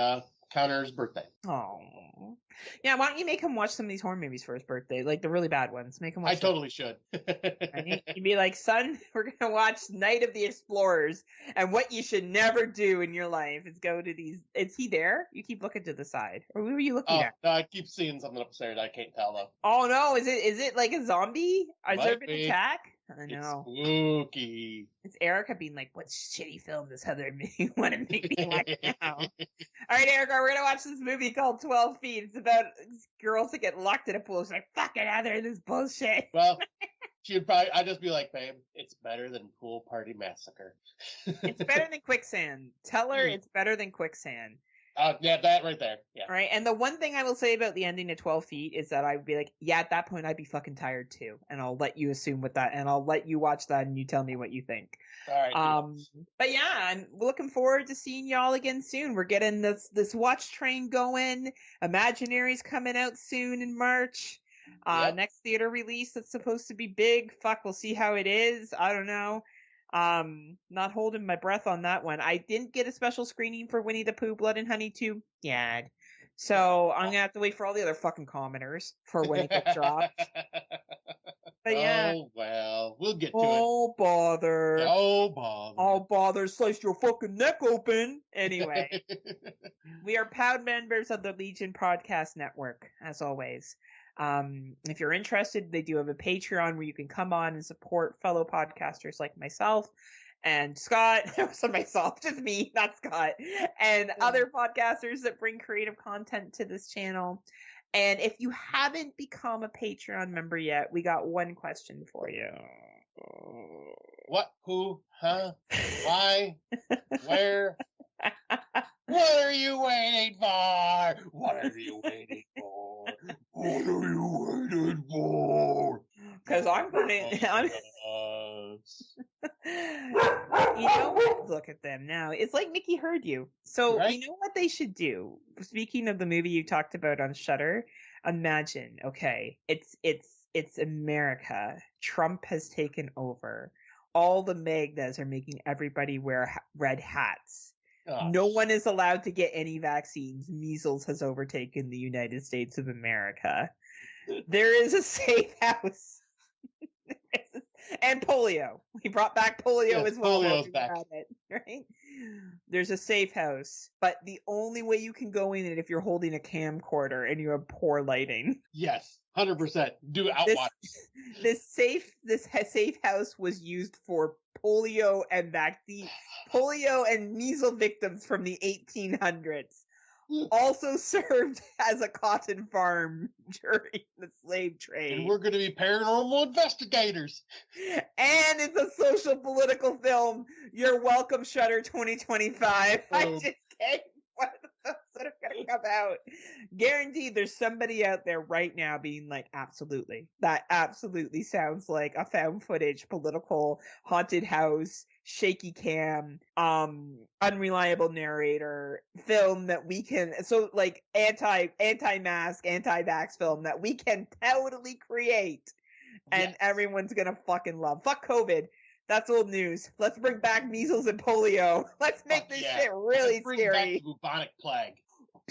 Connor's birthday. Oh, yeah. Why don't you make him watch some of these horror movies for his birthday, like the really bad ones? Make him watch. I totally should. You'd be like, son, we're gonna watch Night of the Explorers, and what you should never do in your life is go to these. Is he there? You keep looking to the side, or who are you looking at? No, I keep seeing something upstairs. I can't tell though. Oh no! Is it like a zombie? Is there an attack? I know. It's spooky. It's Erica being like, "What shitty film does Heather want to make me watch now?" All right, Erica, we're gonna watch this movie called 12 Feet. It's about girls that get locked in a pool. She's like, "Fucking Heather, this bullshit." Well, I'd just be like, "Babe, it's better than Pool Party Massacre." It's better than Quicksand. Tell her it's better than Quicksand. Yeah, that right there. Yeah. All right, and the one thing I will say about the ending of 12 Feet is that I'd be like, yeah, at that point I'd be fucking tired too, and I'll let you assume what that, and I'll let you watch that, and you tell me what you think. All right. But yeah, I'm looking forward to seeing y'all again soon. We're getting this watch train going. Imaginary's coming out soon in March. Next theater release that's supposed to be big. Fuck, we'll see how it is. I don't know. Not holding my breath on that one. I didn't get a special screening for Winnie the Pooh, Blood and Honey 2 yet. So I'm gonna have to wait for all the other fucking commenters for when it gets dropped. But yeah. Oh, well, we'll get to it. Oh, bother. Oh, bother. Slice your fucking neck open. Anyway. We are proud members of the Legion Podcast Network, as always. If you're interested, they do have a Patreon where you can come on and support fellow podcasters like myself and Scott. So myself, just me, not Scott, and other podcasters that bring creative content to this channel. And if you haven't become a Patreon member yet, we got one question for you. What? Who? Huh? Why? Where? What are you waiting for? What are you waiting for? What are you waiting for? Because I'm look at them now. It's like Mickey heard you. So right? You know what they should do? Speaking of the movie you talked about on Shudder, imagine, okay, it's America. Trump has taken over. All the Magdas are making everybody wear red hats. Oh. No one is allowed to get any vaccines. Measles has overtaken the United States of America. There is a safe house. And polio. We brought back polio as well. Polio's back. Right? There's a safe house, but the only way you can go in it if you're holding a camcorder and you have poor lighting. Yes, 100%. Do outwatch. This safe house was used for polio and measles victims from the 1800s. Also served as a cotton farm during the slave trade. And we're going to be paranormal investigators. And it's a social political film. You're welcome, Shudder 2025. I just can't. What are the films that are going to come out? Guaranteed there's somebody out there right now being like, absolutely. That absolutely sounds like a found footage, political, haunted house, shaky cam, unreliable narrator film that we can, so like anti-mask, anti-vax film that we can totally create and everyone's gonna fucking love. Fuck COVID. That's old news. Let's bring back measles and polio. Let's make this shit really Let's bring scary. back the bubonic plague.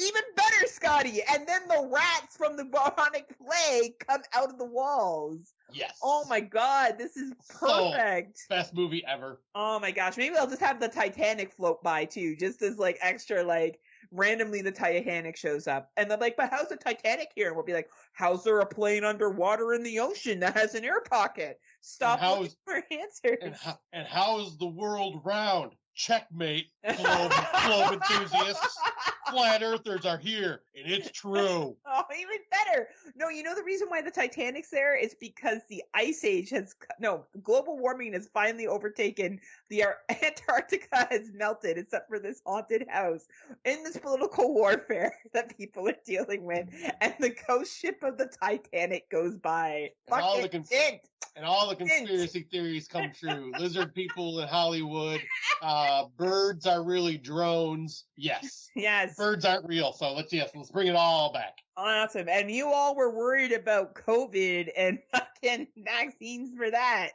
Even better, Scotty. And then the rats from the bubonic plague come out of the walls. Yes. Oh my god, this is perfect. So, best movie ever. Oh my gosh, maybe I'll just have the Titanic float by too, just as like extra, like randomly the Titanic shows up. And they're like, but how's the Titanic here? And we'll be like, how's there a plane underwater in the ocean that has an air pocket? Stop looking for answers. And how's the world round? Checkmate, globe enthusiasts. Flat earthers are here, and it's true. Oh, even better. No, you know the reason why the Titanic's there is because the ice age global warming has finally overtaken the Antarctica has melted, except for this haunted house in this political warfare that people are dealing with, and the ghost ship of the Titanic goes by. And all the conspiracy theories come true. Lizard people in Hollywood. Birds are really drones. Yes. Yes. Birds aren't real. So let's bring it all back. Awesome. And you all were worried about COVID and fucking vaccines for that.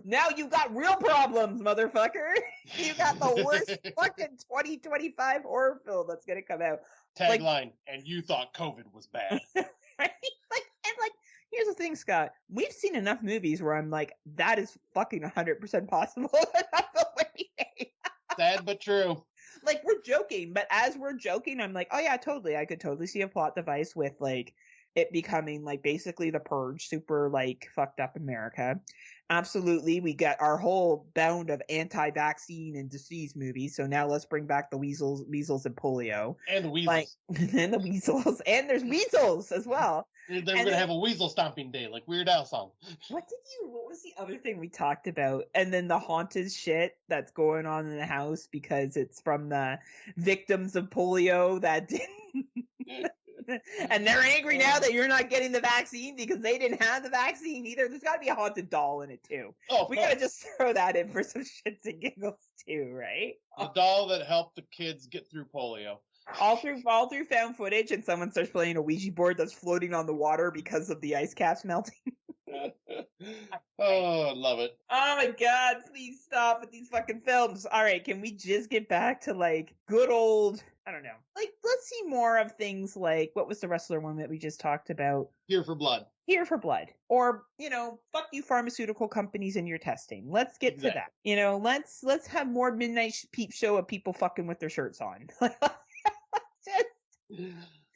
Now you got real problems, motherfucker. You got the worst fucking 2025 horror film that's gonna come out. Tagline, and you thought COVID was bad. Right? Here's the thing, Scott. We've seen enough movies where I'm like, that is fucking 100% possible. Sad but true. Like, we're joking, but as we're joking, I'm like, oh yeah, totally. I could totally see a plot device with, like, it becoming, like, basically the Purge, super, like, fucked up America. Absolutely, we got our whole bound of anti-vaccine and disease movies, so now let's bring back the measles and polio. And the weasels. And the weasels. And there's weasels as well. They're going to have a weasel stomping day, like Weird Al song. What was the other thing we talked about? And then the haunted shit that's going on in the house because it's from the victims of polio that didn't... And they're angry now that you're not getting the vaccine because they didn't have the vaccine either. There's got to be a haunted doll in it too. Oh, we got to just throw that in for some shits and giggles too, right? The doll that helped the kids get through polio. All through found footage, and someone starts playing a Ouija board that's floating on the water because of the ice caps melting. Oh, love it. Oh my god, please stop with these fucking films. All right, can we just get back to, like, good old, I don't know. Like, let's see more of things like, what was the wrestler one that we just talked about? Here for Blood. Here for Blood. Or, fuck you pharmaceutical companies and your testing. Let's get to that. Let's have more Midnight Peep Show of people fucking with their shirts on.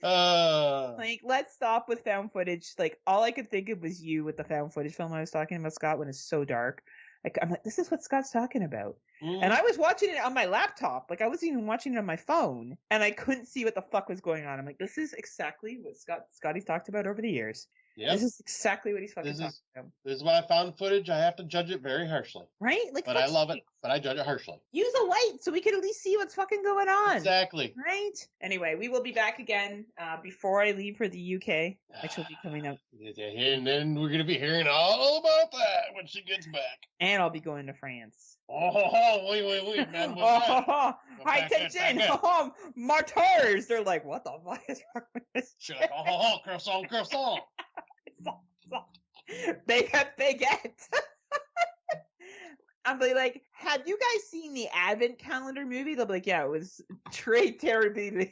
Like, let's stop with found footage. Like, all I could think of was you with the found footage film I was talking about, Scott, when it's so dark. Like, I'm like, this is what Scott's talking about. And I was watching it on my laptop. Like, I wasn't even watching it on my phone. And I couldn't see what the fuck was going on. I'm like, this is exactly what Scotty's talked about over the years. Yep. This is exactly what he's fucking talking about. This is why I found footage. I have to judge it very harshly. Right? Like, but I love it. But I judge it harshly. Use a light so we can at least see what's fucking going on. Exactly. Right? Anyway, we will be back again before I leave for the UK, which will be coming up. And then we're going to be hearing all about that when she gets back. And I'll be going to France. Oh, wait, man. High tension. Oh, martyrs. They're like, what the fuck is wrong with this shit? Croissant. Baguette. I'll be like, have you guys seen the Advent Calendar movie? They'll be like, yeah, it was très terrible.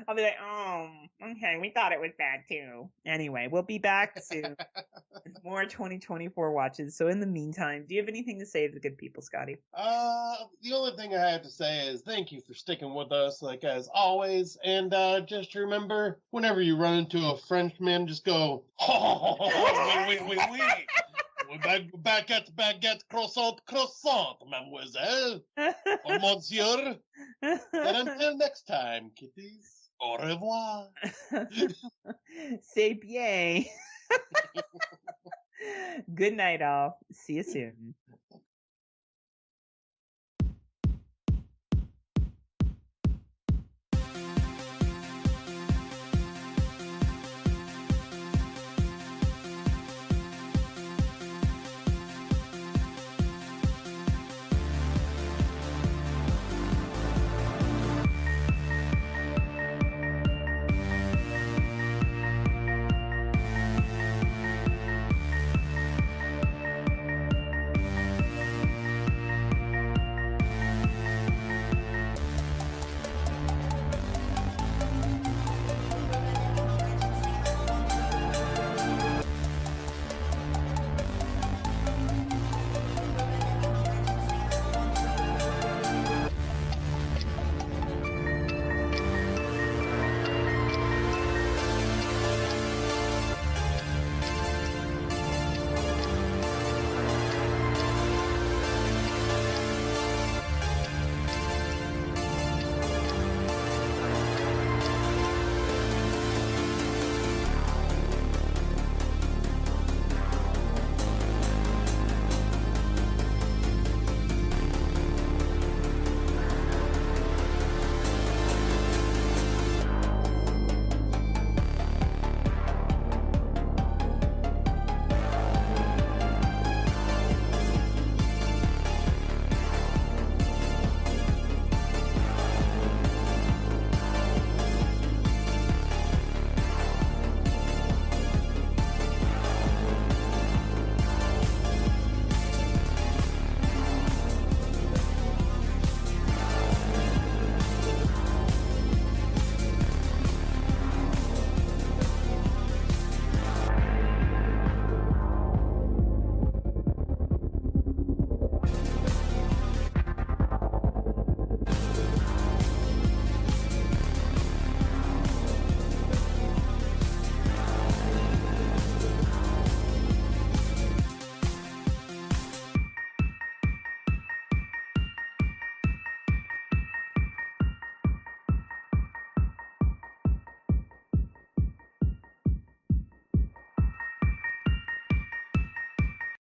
I'll be like, oh, okay, we thought it was bad too. Anyway, we'll be back soon with more 2024 watches. So in the meantime, do you have anything to say to the good people, Scotty? The only thing I have to say is thank you for sticking with us, like as always. And just remember, whenever you run into a Frenchman, just go, oui. Baguette, croissant, mademoiselle, or monsieur. And until next time, kitties. Au revoir. C'est bien. Good night, all. See you soon.